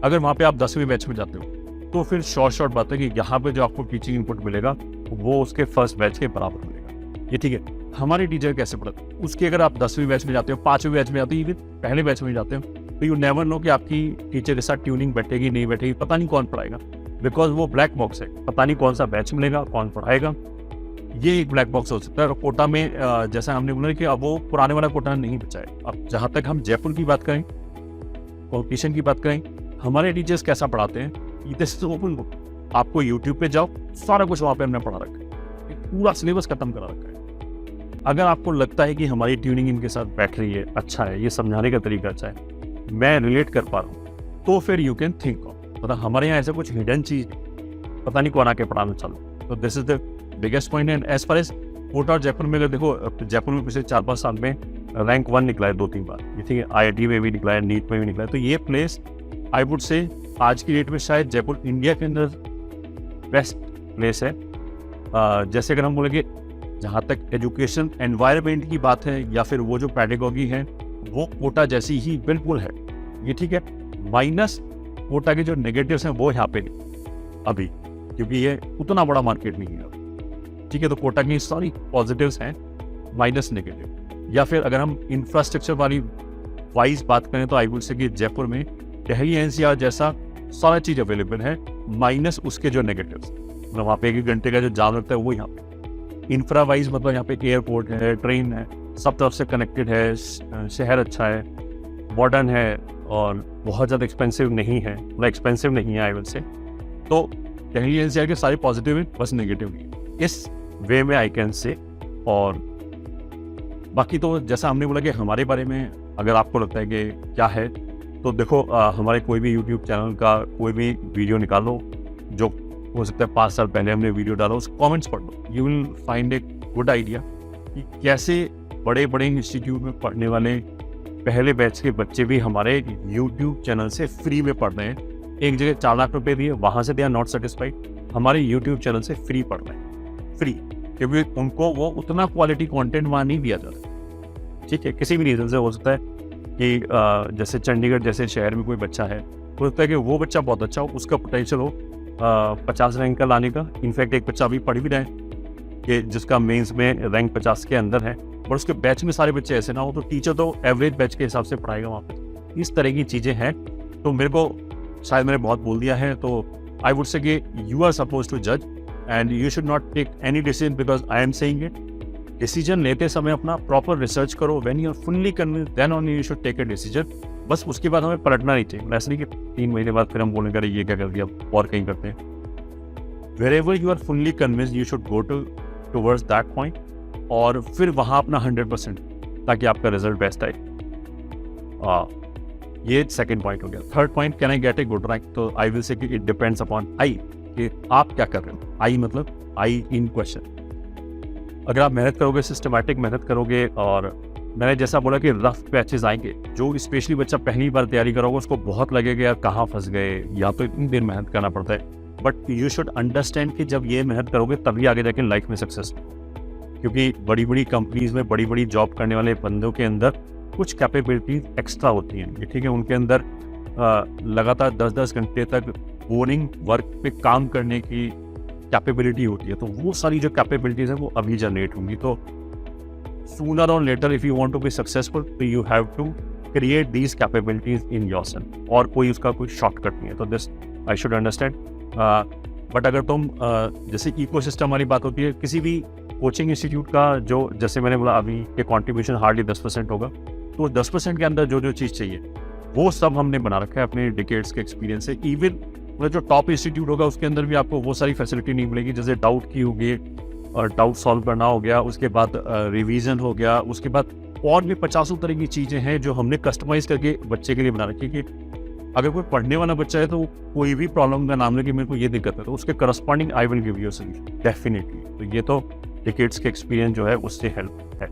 अगर वहाँ पे आप 10वीं बैच में जाते हो तो फिर शॉर्ट बात है कि यहाँ पे जो आपको टीचिंग इनपुट मिलेगा वो उसके फर्स्ट बैच के बराबर मिलेगा, ये ठीक है। हमारे टीचर कैसे पढ़ाते हैं उसकी, अगर आप 10वीं बैच में जाते हो, 5वीं बैच में जाते हो, इवन पहले बैच में जाते हो, तो यू नेवर नो कि आपकी टीचर के साथ ट्यूनिंग बैठेगी नहीं बैठेगी, पता नहीं कौन पढ़ाएगा, बिकॉज वो ब्लैक बॉक्स है, पता नहीं कौन सा बैच मिलेगा, कौन पढ़ाएगा, ये एक ब्लैक बॉक्स हो सकता है। और कोटा में जैसा हमने बोला कि अब वो पुराने वाला कोटा नहीं बचा है। अब जहाँ तक हम जयपुर की बात करें, कॉम्पिटिशन की बात करें, हमारे टीचर्स कैसा पढ़ाते हैं, दिस इज ओपन बुक। आपको यूट्यूब पे जाओ, सारा कुछ वहाँ पे हमने पढ़ा रखा है, पूरा सिलेबस खत्म करा रखा है। अगर आपको लगता है कि हमारी ट्यूनिंग इनके साथ बैठ रही है, अच्छा है, ये समझाने का तरीका अच्छा है, मैं रिलेट कर पा रहा हूँ, तो फिर यू कैन थिंक ऑफ, मतलब हमारे यहाँ ऐसा कुछ हिडन चीज़ पता नहीं कौन आके पढ़ाना चालू। तो this is the biggest point. And as far as Kota और जयपुर में अगर देखो, जयपुर में पिछले 4-5 साल में रैंक 1 निकला है 2-3 बार, ये ठीक है, IIT में भी निकला है, नीट में भी निकला है। तो ये प्लेस आई वुड से आज की डेट में शायद जयपुर इंडिया के अंदर बेस्ट प्लेस है। जैसे अगर हम बोलेंगे जहाँ तक एजुकेशन एनवायरनमेंट की बात है या फिर वो जो पैडागॉजी है वो कोटा जैसी ही बिल्कुल है, ये ठीक है। माइनस कोटा के जो नेगेटिव्स हैं वो यहाँ पे नहीं अभी, क्योंकि ये उतना बड़ा मार्केट नहीं है, ठीक है। तो कोटा की सारी पॉजिटिव्स हैं, माइनस नेगेटिव। या फिर अगर हम इंफ्रास्ट्रक्चर वाली वाइज बात करें तो आई वुड से कि जयपुर में दिल्ली NCR जैसा सारा चीज़ अवेलेबल है, माइनस उसके जो नेगेटिव्स, मतलब वहाँ पे 1 घंटे का जो जाम लगता है वो यहाँ पे। इंफ्रा वाइज मतलब यहाँ पे एयरपोर्ट है, ट्रेन है, सब तरफ से कनेक्टेड है, शहर अच्छा है, मॉडर्न है और बहुत ज़्यादा एक्सपेंसिव नहीं है, मतलब एक्सपेंसिव नहीं है आई विल से। तो दिल्ली एनसीआर के सारे पॉजिटिव हैं, बस नेगेटिव नहीं। इस वे में आई कैन से। और बाकी तो जैसा हमने बोला कि हमारे बारे में अगर आपको लगता है कि क्या है, तो देखो हमारे कोई भी यूट्यूब चैनल का कोई भी वीडियो निकालो, जो हो सकता है 5 साल पहले हमने वीडियो डाला, उस कमेंट्स पढ़ लो, you will find a good idea कि कैसे बड़े बड़े इंस्टीट्यूट में पढ़ने वाले पहले बैच के बच्चे भी हमारे यूट्यूब चैनल से फ्री में पढ़ रहे हैं। एक जगह 4 लाख रुपए दिए, वहाँ से दे आर नॉट सेटिस्फाइड, हमारे यूट्यूब चैनल से फ्री पढ़ रहे हैं, फ्री, क्योंकि उनको वो उतना क्वालिटी कंटेंट वहाँ नहीं दिया जाता। ठीक है, किसी भी रीज़न से हो सकता है कि जैसे चंडीगढ़ जैसे शहर में कोई बच्चा है, हो सकता है कि वो बच्चा बहुत अच्छा हो, उसका पोटेंशियल हो 50 रैंक का लाने का। इनफैक्ट एक बच्चा अभी पढ़ भी रहा है कि जिसका मेंस में रैंक 50 के अंदर है, और उसके बैच में सारे बच्चे ऐसे ना हो, तो टीचर तो एवरेज बैच के हिसाब से पढ़ाएगा वहाँ पे। इस तरह की चीज़ें हैं। तो मेरे को शायद मैंने बहुत बोल दिया है, तो आई वुड से कि यू आर सपोज टू जज and you should not take any decision because I am saying it. Decision लेते समय अपना प्रॉपर रिसर्च करो, when you are fully convinced then only you should take a decision. बस उसके बाद हमें पलटना नहीं चाहिए। ऐसा नहीं कि 3 महीने बाद फिर हम बोलने करें ये क्या कर दिया और कहीं करते हैं। wherever you are fully convinced you should go towards that point, और फिर वहाँ अपना 100% ताकि आपका रिजल्ट बेस्ट आए। ये सेकंड पॉइंट हो गया। Third point, can I get a good rank? तो आई विल से कि इट डिपेंड्स अपॉन आई, कि आप क्या कर रहे हो। आई मतलब आई इन क्वेश्चन। अगर आप मेहनत करोगे, सिस्टमैटिक मेहनत करोगे, और मैंने जैसा बोला कि रफ पैचेस आएंगे, जो स्पेशली बच्चा पहली बार तैयारी करोगे उसको बहुत लगेगा यार कहाँ फंस गए, या तो इतनी देर मेहनत करना पड़ता है। बट यू शुड अंडरस्टैंड कि जब ये मेहनत करोगे तभी आगे जाके लाइफ में सक्सेस, क्योंकि बड़ी बड़ी कंपनीज में बड़ी बड़ी जॉब करने वाले बंदों के अंदर कुछ कैपेबिलिटीज एक्स्ट्रा होती हैं। ठीक है, उनके अंदर लगातार 10-10 घंटे तक बोरिंग वर्क पे काम करने की कैपेबिलिटी होती है। तो वो सारी जो कैपेबिलिटीज है वो अभी जनरेट होंगी। तो सूनर और later if you want to be successful, तो you have to create these capabilities in yourself, और कोई उसका कोई शॉर्टकट नहीं है। तो this I should understand. But अगर तुम जैसे इकोसिस्टम वाली बात होती है, किसी भी कोचिंग इंस्टीट्यूट का जो, जैसे मैंने बोला अभी के कंट्रीब्यूशन हार्डली 10% होगा, तो 10% के अंदर जो जो चीज़ चाहिए वो सब हमने बना रखा है अपने डिकेड्स के एक्सपीरियंस से। इवन मतलब जो टॉप इंस्टीट्यूट होगा उसके अंदर भी आपको वो सारी फैसिलिटी नहीं मिलेगी, जैसे डाउट की होगी और डाउट सॉल्व करना हो गया, उसके बाद रिवीजन हो गया, उसके बाद और भी 50 तरह की चीज़ें हैं जो हमने कस्टमाइज करके बच्चे के लिए बना रखी है। कि अगर कोई पढ़ने वाला बच्चा है तो कोई भी प्रॉब्लम का नाम ले कि मेरे को ये दिक्कत है, तो उसके corresponding I will give you solution definitely. तो ये तो डिकेड्स के एक्सपीरियंस जो है उससे हेल्प है।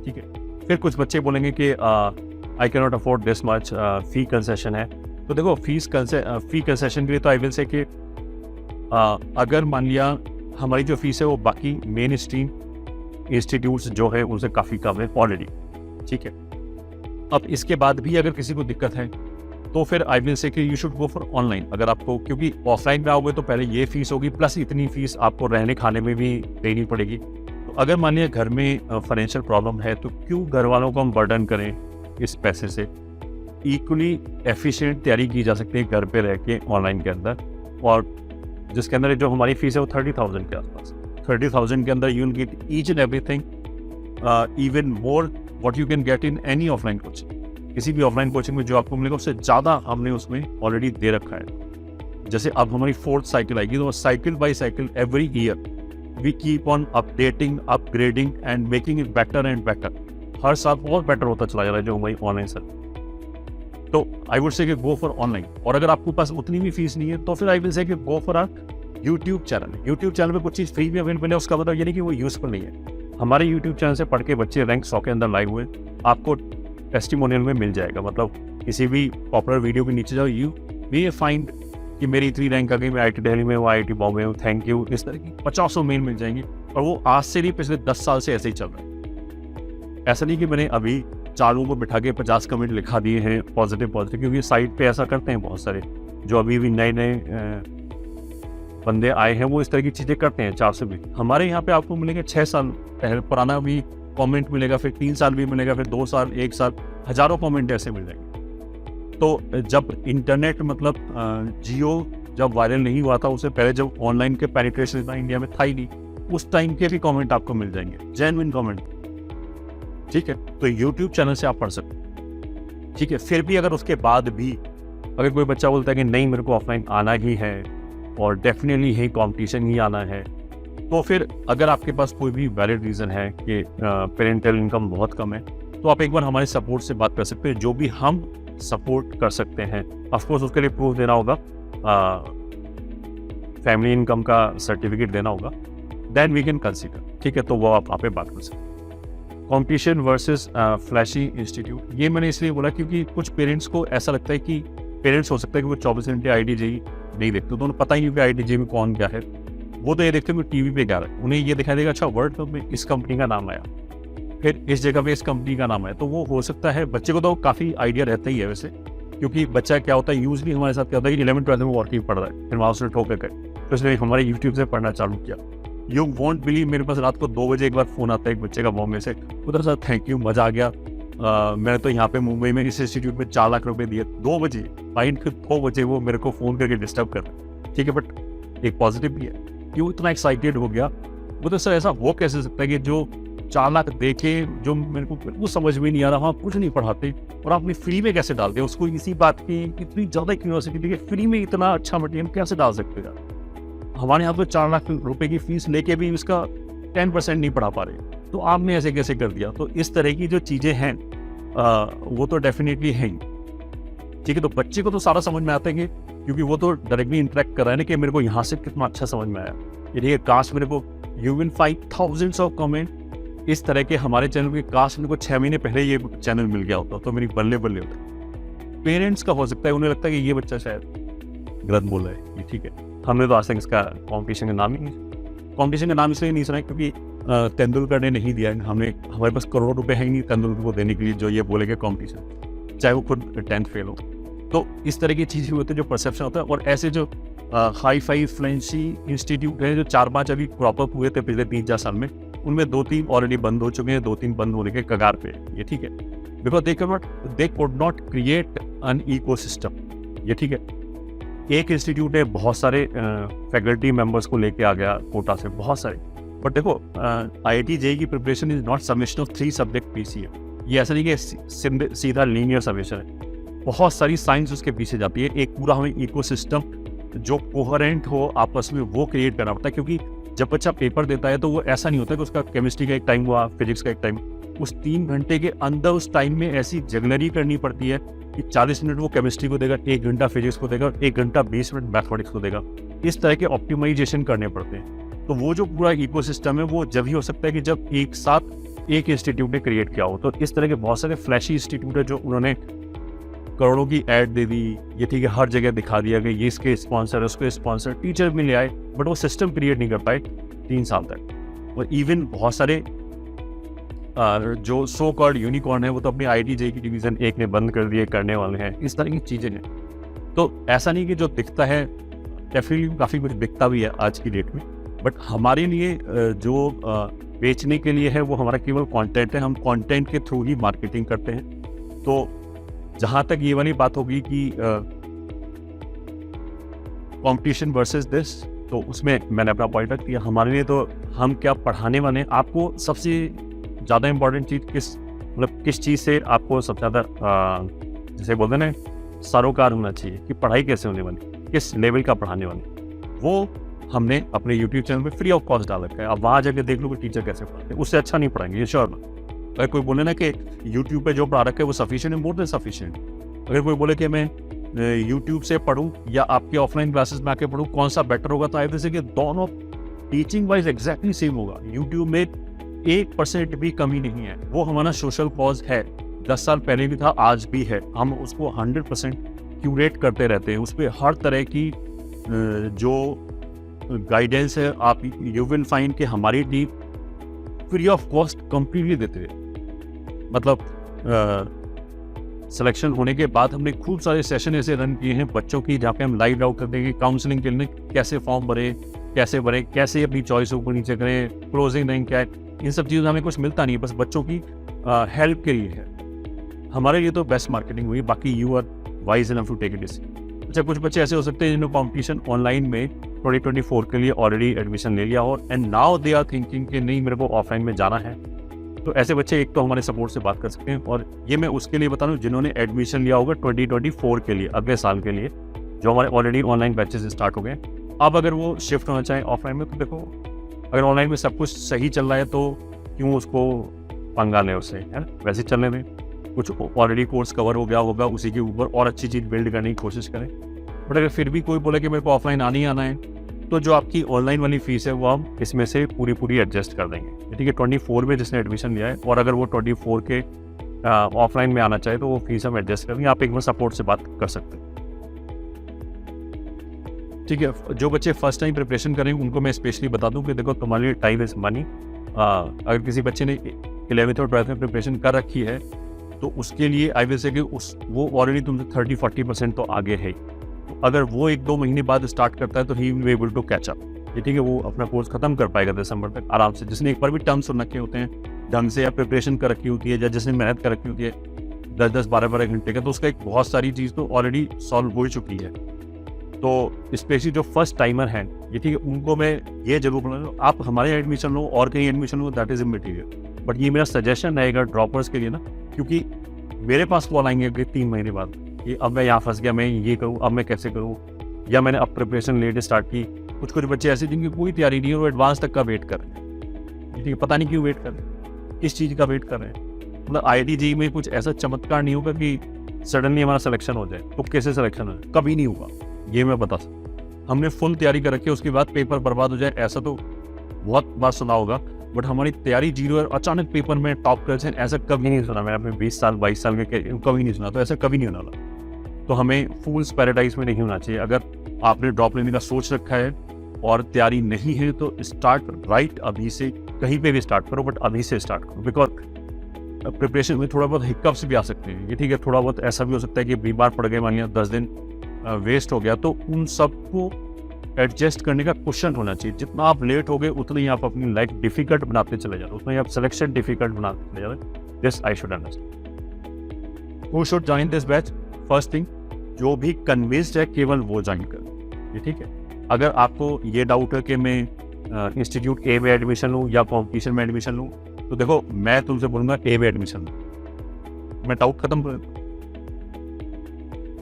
ठीक है, फिर कुछ बच्चे बोलेंगे कि I can not afford this much, fee concession है। तो देखो फी कंसेशन के लिए तो आई विल से कि अगर मान लिया हमारी जो फीस है वो बाकी मेन स्ट्रीम इंस्टीट्यूट्स जो है उनसे काफ़ी कम है ऑलरेडी। ठीक है, अब इसके बाद भी अगर किसी को दिक्कत है तो फिर आई विल से कि you should go for online. अगर आपको, क्योंकि ऑफलाइन में आओगे तो पहले ये फीस होगी, प्लस इतनी फीस आपको रहने खाने में भी देनी पड़ेगी। तो अगर मान लिया घर में फाइनेंशियल प्रॉब्लम है, तो क्यों घर वालों को हम बर्डन करें इस पैसे से। इक्वली एफिशिएंट तैयारी की जा सकती है घर पे रह के ऑनलाइन के अंदर, और जिसके अंदर जो हमारी फीस है वो 30,000 के आसपास। 30,000 के अंदर you will get each and everything, even more what you can get in any offline coaching. किसी भी ऑफलाइन कोचिंग में जो आपको मिलेगा उससे ज़्यादा हमने उसमें ऑलरेडी दे रखा है। जैसे अब हमारी 4th साइकिल आएगी, तो cycle by cycle every year we keep on updating, upgrading and making it better and better. हर साल बहुत बेटर होता चला जा रहा है जो हमारी ऑनलाइन सर। तो आई वुड से कि गो फॉर ऑनलाइन। और अगर आपके पास उतनी भी फीस नहीं है तो फिर आई विल से कि go for our YouTube channel. YouTube channel पे कुछ चीज़ फ्री में अवेलेबल है, उसका मतलब ये नहीं कि वो यूजफुल नहीं है। हमारे यूट्यूब चैनल से पढ़ के बच्चे रैंक 100 के अंदर लाए हुए, आपको टेस्टिमोनियल में मिल जाएगा। मतलब किसी भी पॉपुलर वीडियो के नीचे जाओ, यू वी फाइंड कि मेरी 3 रैंक आ गई, मैं IIT दिल्ली में हूँ, IIT बॉम्बे हूँ, थैंक यू, इस तरह की 50 मेल मिल जाएंगे। और वो आज से नहीं, पिछले 10 साल से ऐसे ही चल रहा है। ऐसा नहीं कि मैंने अभी 4 लोगों को बिठा के 50 कमेंट लिखा दिए हैं पॉजिटिव, क्योंकि साइट पे ऐसा करते हैं बहुत सारे जो अभी भी नए नए बंदे आए हैं, वो इस तरह की चीज़ें करते हैं। 4 से भी हमारे यहाँ पे आपको मिलेंगे 6 साल पहले पुराना भी कमेंट मिलेगा, फिर 3 साल भी मिलेगा, फिर 2 साल, 1 साल, हज़ारों कमेंट ऐसे मिल जाएंगे। तो जब इंटरनेट मतलब जियो जब वायरल नहीं हुआ था, उससे पहले जब ऑनलाइन के पेनिट्रेशन इतना इंडिया में था ही नहीं, उस टाइम के भी कमेंट आपको मिल जाएंगे, जेन्युइन कमेंट। ठीक है, तो यूट्यूब चैनल से आप पढ़ सकते हैं। ठीक है, फिर भी अगर उसके बाद भी अगर कोई बच्चा बोलता है कि नहीं मेरे को ऑफलाइन आना ही है, और डेफिनेटली यही कंपटीशन ही आना है, तो फिर अगर आपके पास कोई भी वैलिड रीज़न है कि पेरेंटल इनकम बहुत कम है, तो आप एक बार हमारे सपोर्ट से बात कर सकते हैं, जो भी हम सपोर्ट कर सकते हैं। ऑफकोर्स उसके लिए प्रूफ देना होगा, फैमिली इनकम का सर्टिफिकेट देना होगा, देन वी कैन कंसिडर, ठीक है, तो वो आप पे बात कर सकते हैं। कॉम्पिटिशन वर्सेस फ्लैशी इंस्टीट्यूट, ये मैंने इसलिए बोला क्योंकि कुछ पेरेंट्स को ऐसा लगता है कि पेरेंट्स हो सकता है कि वो 24 घंटे IIT-JEE नहीं देखते, तो उन्हें पता ही नहीं कि IIT-JEE में कौन क्या है, वो तो ये देखते हैं कि टीवी पे क्या रहा है, उन्हें ये दिखाई देगा अच्छा वर्ल्ड कप में इस कंपनी का नाम आया, फिर इस जगह पे इस कंपनी का नाम आया, तो वो हो सकता है बच्चे को तो काफ़ी आइडिया रहता ही है वैसे, क्योंकि बच्चा क्या होता है यूजली हमारे साथ क्या होता है कि 11th-12th में वर्किंग पढ़ रहा है, फिर वहाँ उसने ठोके गए, तो इसलिए हमारे यूट्यूब से पढ़ना चालू किया। यू वॉन्ट बिलीव, मेरे पास रात को 2 बजे एक बार फ़ोन आता है एक बच्चे का बॉम्बे से, उधर सर थैंक यू, मज़ा आ गया, मैंने तो यहाँ पे मुंबई में इस इंस्टीट्यूट में 4 लाख रुपए दिए। 2 बजे फाइन, फिर 2 बजे वो मेरे को फ़ोन करके डिस्टर्ब कर रहे हैं, ठीक है, बट एक पॉजिटिव भी है कि वो इतना एक्साइटेड हो गया, वो तो सर ऐसा हो कैसे सकता है कि जो 4 लाख दे के जो मेरे को समझ में नहीं आ रहा, वहाँ कुछ नहीं पढ़ाते और आपने फ्री में कैसे डाल दिया उसको, इसी बात की इतनी ज़्यादा क्यूरियोसिटी थी कि फ्री में इतना अच्छा मटेरियल कैसे डाल सकते हैं। हमारे यहाँ पे 4 लाख रुपए की फीस लेके भी इसका 10% नहीं पढ़ा पा रहे, तो आपने ऐसे कैसे कर दिया। तो इस तरह की जो चीज़ें हैं वो तो डेफिनेटली हैं, ठीक है। तो बच्चे को तो सारा समझ में आता है क्योंकि वो तो डायरेक्टली इंटरेक्ट कर रहा है ना कि मेरे को यहाँ से कितना अच्छा समझ में आया, ये काश मेरे को you will find thousands of comment इस तरह के हमारे चैनल के, काश मेरे को 6 महीने पहले ये चैनल मिल गया होता तो मेरी बल्ले बल्ले होता। पेरेंट्स का हो सकता है, उन्हें लगता है कि ये बच्चा शायद गलत बोल रहा है, ये ठीक है। हमने तो आज तक इसका कॉम्पिटिशन का नाम इसलिए नहीं सुना क्योंकि तेंदुलकर ने नहीं दिया है, हमारे पास करोड़ रुपए है ही नहीं तेंदुलकर को देने के लिए जो ये बोलेगा कॉम्पिटिशन, चाहे वो खुद 10th फेल हो। तो इस तरह की चीज़ें होती है जो परसेप्शन होता है। और ऐसे जो हाई फाई फ्लेंसी इंस्टीट्यूट है जो 4-5 अभी क्रॉप अप हुए थे पिछले 3-4 साल में, उनमें 2-3 ऑलरेडी बंद हो चुके हैं, 2-3 बंद होने के कगार पे, ये ठीक है, because they could not create an ecosystem, ये ठीक है। एक इंस्टीट्यूट है बहुत सारे फैकल्टी मेंबर्स को लेके आ गया कोटा से, बहुत सारे, बट देखो IIT-JEE की preparation is not submission of 3 subject PCA, ये ऐसा नहीं कि सीधा लीनियर सबमिशन है, बहुत सारी साइंस उसके पीछे जाती है। एक पूरा हमें इकोसिस्टम जो कोहेरेंट हो आपस में वो क्रिएट करना पड़ता है, क्योंकि जब बच्चा पेपर देता है तो वो ऐसा नहीं होता कि उसका केमिस्ट्री का एक टाइम हुआ, फिजिक्स का एक टाइम, उस 3 घंटे के अंदर उस टाइम में ऐसी जगलरी करनी पड़ती है कि 40 मिनट वो केमिस्ट्री को देगा, 1 घंटा फिजिक्स को देगा और 1 घंटा 20 मिनट मैथमेटिक्स को देगा। इस तरह के ऑप्टिमाइजेशन करने पड़ते हैं। तो वो जो पूरा इकोसिस्टम है वो जब ही हो सकता है कि जब एक साथ एक इंस्टीट्यूट ने क्रिएट किया हो। तो इस तरह के बहुत सारे फ्लैशी इंस्टीट्यूट है जो उन्होंने करोड़ों की ऐड दे दी, ये ठीक है, हर जगह दिखा दिया कि ये इसके स्पॉन्सर, उसके स्पॉन्सर, टीचर भी ले आए, बट वो सिस्टम क्रिएट नहीं कर पाए 3 साल तक। और इवन बहुत सारे जो सो कॉल्ड यूनिकॉर्न है वो तो अपने IIT-JEE की डिवीज़न 1 ने बंद कर दिए, करने वाले हैं, इस तरह की चीज़ें हैं। तो ऐसा नहीं कि जो दिखता है, डेफिनेटली काफ़ी कुछ बिकता भी है आज की डेट में, बट हमारे लिए जो बेचने के लिए है वो हमारा केवल कंटेंट है, हम कंटेंट के थ्रू ही मार्केटिंग करते हैं। तो जहाँ तक ये वाली बात होगी कि कंपटीशन वर्सेस दिस, तो उसमें मैंने अपना पॉइंट रख दिया। हमारे लिए तो हम क्या पढ़ाने वाले हैं, आपको सबसे ज़्यादा इम्पोर्टेंट चीज़ किस चीज़ से आपको सबसे ज़्यादा जैसे बोलते हैं ना सरोकार होना चाहिए कि पढ़ाई कैसे होने वाली, किस लेवल का पढ़ाने वाले, वो हमने अपने YouTube चैनल पे फ्री ऑफ कॉस्ट डाल रखा है। अब वहाँ जाके देख लो कि टीचर कैसे पढ़ाते हैं, उससे अच्छा नहीं पढ़ाएंगे, ये श्योर। अगर कोई बोले ना कि YouTube पे जो पढ़ा रखा है वो सफिशिएंट है, मोर देन सफिशिएंट। अगर कोई बोले कि मैं YouTube से पढ़ूँ या आपके ऑफलाइन क्लासेस में आके पढ़ूँ, कौन सा बेटर होगा, तो आई से कि दोनों टीचिंग वाइज एग्जैक्टली सेम होगा। YouTube में 1% भी कमी नहीं है, वो हमारा सोशल कॉज है, 10 साल पहले भी था, आज भी है, हम उसको 100% क्यूरेट करते रहते हैं। उस पर हर तरह की जो गाइडेंस है आप यू विल फाइंड कि हमारी team free of cost completely देते हैं। मतलब सिलेक्शन होने के बाद हमने खूब सारे सेशन ऐसे रन किए हैं बच्चों की, जहाँ पे हम लाइव आउट करते हैं कि काउंसलिंग के लिए कैसे फॉर्म भरे, कैसे अपनी चॉइस ऊपर नीचे करें, क्लोजिंग रैंक क्या है, इन सब चीज़ों में हमें कुछ मिलता नहीं है, बस बच्चों की हेल्प के लिए है। हमारे लिए तो बेस्ट मार्केटिंग हुई, बाकी you are wise enough to take it easy. अच्छा, कुछ बच्चे ऐसे हो सकते हैं जिन्होंने कॉम्पिटिशन ऑनलाइन में 2024 के लिए ऑलरेडी एडमिशन ले लिया हो and now they are thinking कि नहीं मेरे को ऑफलाइन में जाना है। तो ऐसे बच्चे एक तो हमारे सपोर्ट से बात कर सकते हैं, और ये मैं उसके लिए बता रहा हूँ जिन्होंने एडमिशन लिया होगा 2024 के लिए, अगले साल के लिए, जो हमारे ऑलरेडी ऑनलाइन बैचेस स्टार्ट हो गए। अब अगर वो शिफ्ट होना चाहे ऑफलाइन में, तो देखो अगर ऑनलाइन में सब कुछ सही चल रहा है तो क्यों उसको पंगा लें उससे, है ना, वैसे चलने दें। कुछ ऑलरेडी कोर्स कवर हो गया होगा, उसी के ऊपर और अच्छी चीज़ बिल्ड करने की कोशिश करें। बट अगर फिर भी कोई बोले कि मेरे को ऑफलाइन आना ही आना है, तो जो आपकी ऑनलाइन वाली फीस है वो हम इसमें से पूरी एडजस्ट कर देंगे। ठीक है, 24 में जिसने एडमिशन लिया है और अगर वो 24 के ऑफलाइन में आना चाहे तो वो फीस हम एडजस्ट कर देंगे। आप एक बार सपोर्ट से बात कर सकते हैं। ठीक है, जो बच्चे फर्स्ट टाइम प्रिपरेशन करेंगे उनको मैं स्पेशली बता दूं कि देखो तुम्हारे लिए टाइम इज़ मनी। अगर किसी बच्चे ने 11th और 12th में प्रिपरेशन कर रखी है तो उसके लिए आई विल से कि वो ऑलरेडी तुमसे 30-40% तो आगे है। तो अगर वो 1-2 महीने बाद स्टार्ट करता है तो he will be able to catch up. ये ठीक है, वो अपना कोर्स खत्म कर पाएगा दिसंबर तक आराम से। जिसने एक बार भी टर्म्स सुन रखे होते हैं ढंग से या प्रिपरेशन कर रखी होती है या जिसने मेहनत कर रखी होती है 10-10, 12-12 घंटे का, तो उसका एक बहुत सारी चीज़ तो ऑलरेडी सॉल्व हो चुकी है। तो स्पेशली जो फर्स्ट टाइमर हैं ये ठीक है, उनको मैं ये जरूर बोलूँगा आप हमारे एडमिशन लो और कहीं admission low, that is immaterial. But ये मेरा सजेशन रहेगा ड्रॉपर्स के लिए ना, क्योंकि मेरे पास कॉल आएंगे कि 3 महीने बाद कि अब मैं यहाँ फंस गया, मैं ये करूँ, अब मैं कैसे करूँ, या मैंने अब प्रिपरेशन लेट स्टार्ट की। कुछ बच्चे ऐसे जिनकी कोई तैयारी नहीं है और एडवांस तक का वेट कर रहे हैं। ठीक है, पता नहीं क्यों वेट कर रहे हैं, किस चीज़ का वेट कर रहे हैं। मतलब IIT JEE में कुछ ऐसा चमत्कार नहीं होगा कि सडनली हमारा सिलेक्शन हो जाए। तो कैसे सिलेक्शन है, कभी नहीं होगा, ये मैं बता सकता। हमने फुल तैयारी कर रखी है, उसके बाद पेपर बर्बाद हो जाए, ऐसा तो बहुत बार सुना होगा। बट हमारी तैयारी जीरो है, अचानक पेपर में टॉप कर, ऐसा कभी नहीं सुना। मैंने अपने 20 साल 22 साल के कभी नहीं सुना, तो ऐसा कभी नहीं होने वाला। तो हमें फूल्स पैराडाइज में नहीं होना चाहिए। अगर आपने ड्रॉप लेने का सोच रखा है और तैयारी नहीं है तो स्टार्ट राइट अभी से, कहीं पे भी स्टार्ट करो, बट अभी से स्टार्ट करो। बिकॉज प्रिपरेशन में थोड़ा बहुत हिकअप्स भी आ सकते हैं। ये ठीक है, थोड़ा बहुत ऐसा भी हो सकता है कि बीमार पड़ गए, मान लिया 10 दिन वेस्ट हो गया, तो उन सबको एडजस्ट करने का क्वेश्चन होना चाहिए। जितना आप लेट हो गए उतना ही आप अपनी लाइफ डिफिकल्ट बनाते चले जा रहे हो, उतना ही आप सिलेक्शन डिफिकल्ट बनाते चले जा रहे हो। This I should understand. Who should join this batch? First thing, जो भी कन्विंस्ड है केवल वो ज्वाइन कर। ये ठीक है, अगर आपको ये डाउट है कि मैं इंस्टीट्यूट ए में एडमिशन लूँ या कॉम्पिटिशन में एडमिशन लूँ, तो देखो मैं तुमसे बोलूँगा ए में एडमिशन लूँ, मैं डाउट खत्म कर।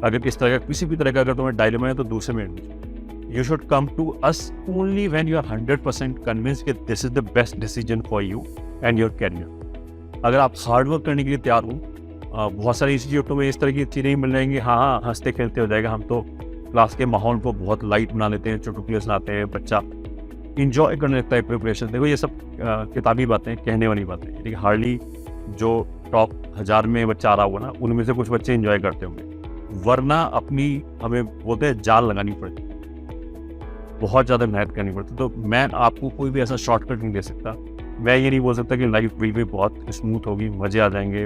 अगर इस तरह का किसी भी तरह का अगर तुम्हें डायलेमा है तो दूसरे में admission. You should come to us only when you are 100% convinced that this is the best decision for you and your career. अगर आप हार्ड वर्क करने के लिए तैयार हो, बहुत सारे इंस्टीट्यूटों में इस तरह की चीज़ें मिल जाएंगी, हाँ हंसते खेलते हो जाएगा। हम तो क्लास के माहौल को बहुत लाइट बना लेते हैं, चुटकुले सुनाते हैं, बच्चा इंजॉय करने लगता है प्रिपरेशन। देखो ये सब किताबी बातें, कहने वाली बातें। ठीक है, हार्डली जो टॉप 1000 में बच्चा आ रहा होगा ना, उनमें से कुछ बच्चे इंजॉय करते होंगे, वरना अपनी हमें बोलते हैं जान लगानी पड़ती, बहुत ज़्यादा मेहनत करनी पड़ती। तो मैं आपको कोई भी ऐसा शॉर्टकट नहीं दे सकता। मैं ये नहीं बोल सकता कि लाइफ विल भी बहुत स्मूथ होगी, मज़े आ जाएंगे,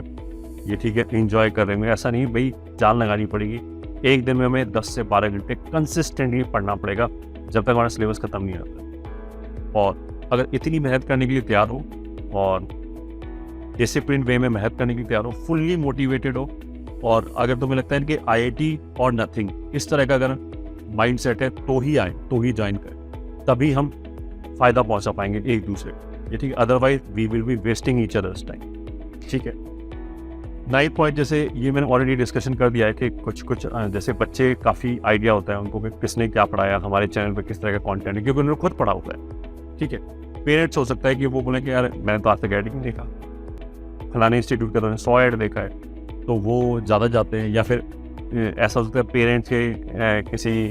ये ठीक है, इंजॉय कर रहे हैं, ऐसा नहीं भाई। जान लगानी पड़ेगी। एक दिन में हमें 10 से 12 घंटे कंसिस्टेंटली पढ़ना पड़ेगा जब तक हमारा सिलेबस ख़त्म नहीं होता। और अगर इतनी मेहनत करने के लिए तैयार हो और डिसिप्लिन वे में मेहनत करने के लिए तैयार हो, फुल्ली मोटिवेटेड हो, और अगर तुम्हें लगता है कि IIT और नथिंग इस तरह का अगर माइंड सेट है तो ही आए, तो ही ज्वाइन करें, तभी हम फ़ायदा पहुंचा पाएंगे एक दूसरे को। ये ठीक है, otherwise we will be wasting each others time. ठीक है, 9th पॉइंट, जैसे ये मैंने ऑलरेडी डिस्कशन कर दिया है कि कुछ जैसे बच्चे काफ़ी आइडिया होता है उनको कि किसने क्या पढ़ाया, हमारे चैनल पर किस तरह का कॉन्टेंट है, क्योंकि उन्होंने खुद पढ़ा होता है। ठीक है, पेरेंट्स हो सकता है कि वो बोलें कि यार मैंने तो आज तक ऐड ही नहीं देखा, फलाने इंस्टीट्यूट का तो 100 ऐड देखा है, तो वो ज़्यादा जाते हैं। या फिर ऐसा हो सकता है पेरेंट्स के किसी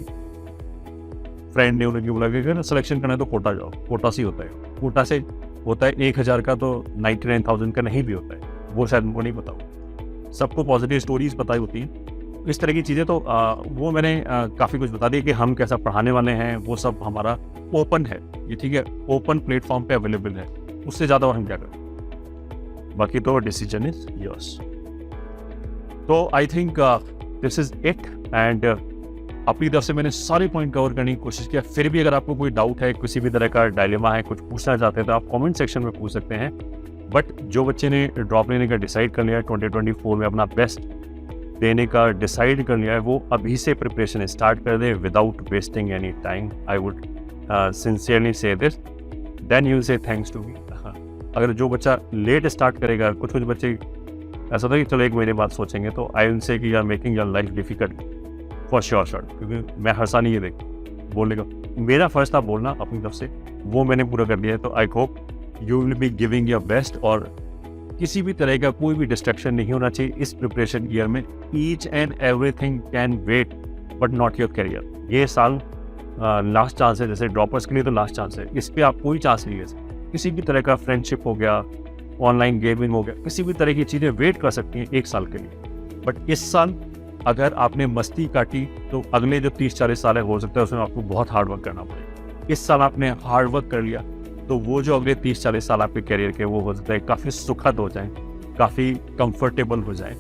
फ्रेंड ने उन्हें बोला कि सिलेक्शन करना है तो कोटा जाओ, कोटा से होता है, कोटा से होता है 1000 का, तो 99,000 का नहीं भी होता है, वो शायद उनको नहीं पता हो। सबको पॉजिटिव स्टोरीज पता ही होती हैं, इस तरह की चीज़ें। तो वो मैंने काफ़ी कुछ बता दिया कि हम कैसा पढ़ाने वाले हैं, वो सब हमारा ओपन है। ये ठीक है, ओपन प्लेटफॉर्म पे अवेलेबल है, उससे ज़्यादा और हम क्या करें। बाकी तो डिसीजन इज योर्स। तो I think this is it, and अपनी तरफ से मैंने सारे पॉइंट कवर करने की कोशिश किया। फिर भी अगर आपको कोई डाउट है, किसी भी तरह का डायलेमा है, कुछ पूछना चाहते हैं, तो आप कमेंट सेक्शन में पूछ सकते हैं। बट जो बच्चे ने ड्रॉप लेने का डिसाइड कर लिया है, 2024 में अपना बेस्ट देने का डिसाइड कर लिया है, वो अभी से प्रिपरेशन स्टार्ट कर दे without wasting any time. I would sincerely say this, then you say thanks to me. अगर जो बच्चा लेट स्टार्ट करेगा, कुछ बच्चे ऐसा था कि चलो 1 महीने बाद सोचेंगे, तो आई विल से कि you are making your life difficult for sure, क्योंकि मैं हर साल ये देखता बोलने का, मेरा फर्ज था बोलना अपनी तरफ से, वो मैंने पूरा कर लिया है। तो I hope you will be giving your best, और किसी भी तरह का कोई भी डिस्ट्रैक्शन नहीं होना चाहिए इस प्रिपरेशन ईयर में। Each and everything can wait but not your career. ये साल लास्ट चांस है, जैसे ड्रॉपर्स के लिए तो लास्ट चांस है, इस पर आप कोई चांस नहीं ले सकते। किसी भी तरह का फ्रेंडशिप हो गया, ऑनलाइन गेमिंग हो गया, किसी भी तरह की चीज़ें वेट कर सकती हैं एक साल के लिए। बट इस साल अगर आपने मस्ती काटी तो अगले जो 30-40 साल है, हो सकता है उसमें आपको बहुत हार्ड वर्क करना पड़े। इस साल आपने हार्ड वर्क कर लिया तो वो जो अगले 30-40 साल आपके करियर के, वो हो सकता है काफ़ी सुखद हो जाए, काफ़ी कंफर्टेबल हो जाए।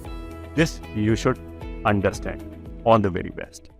This you should understand. On the very best.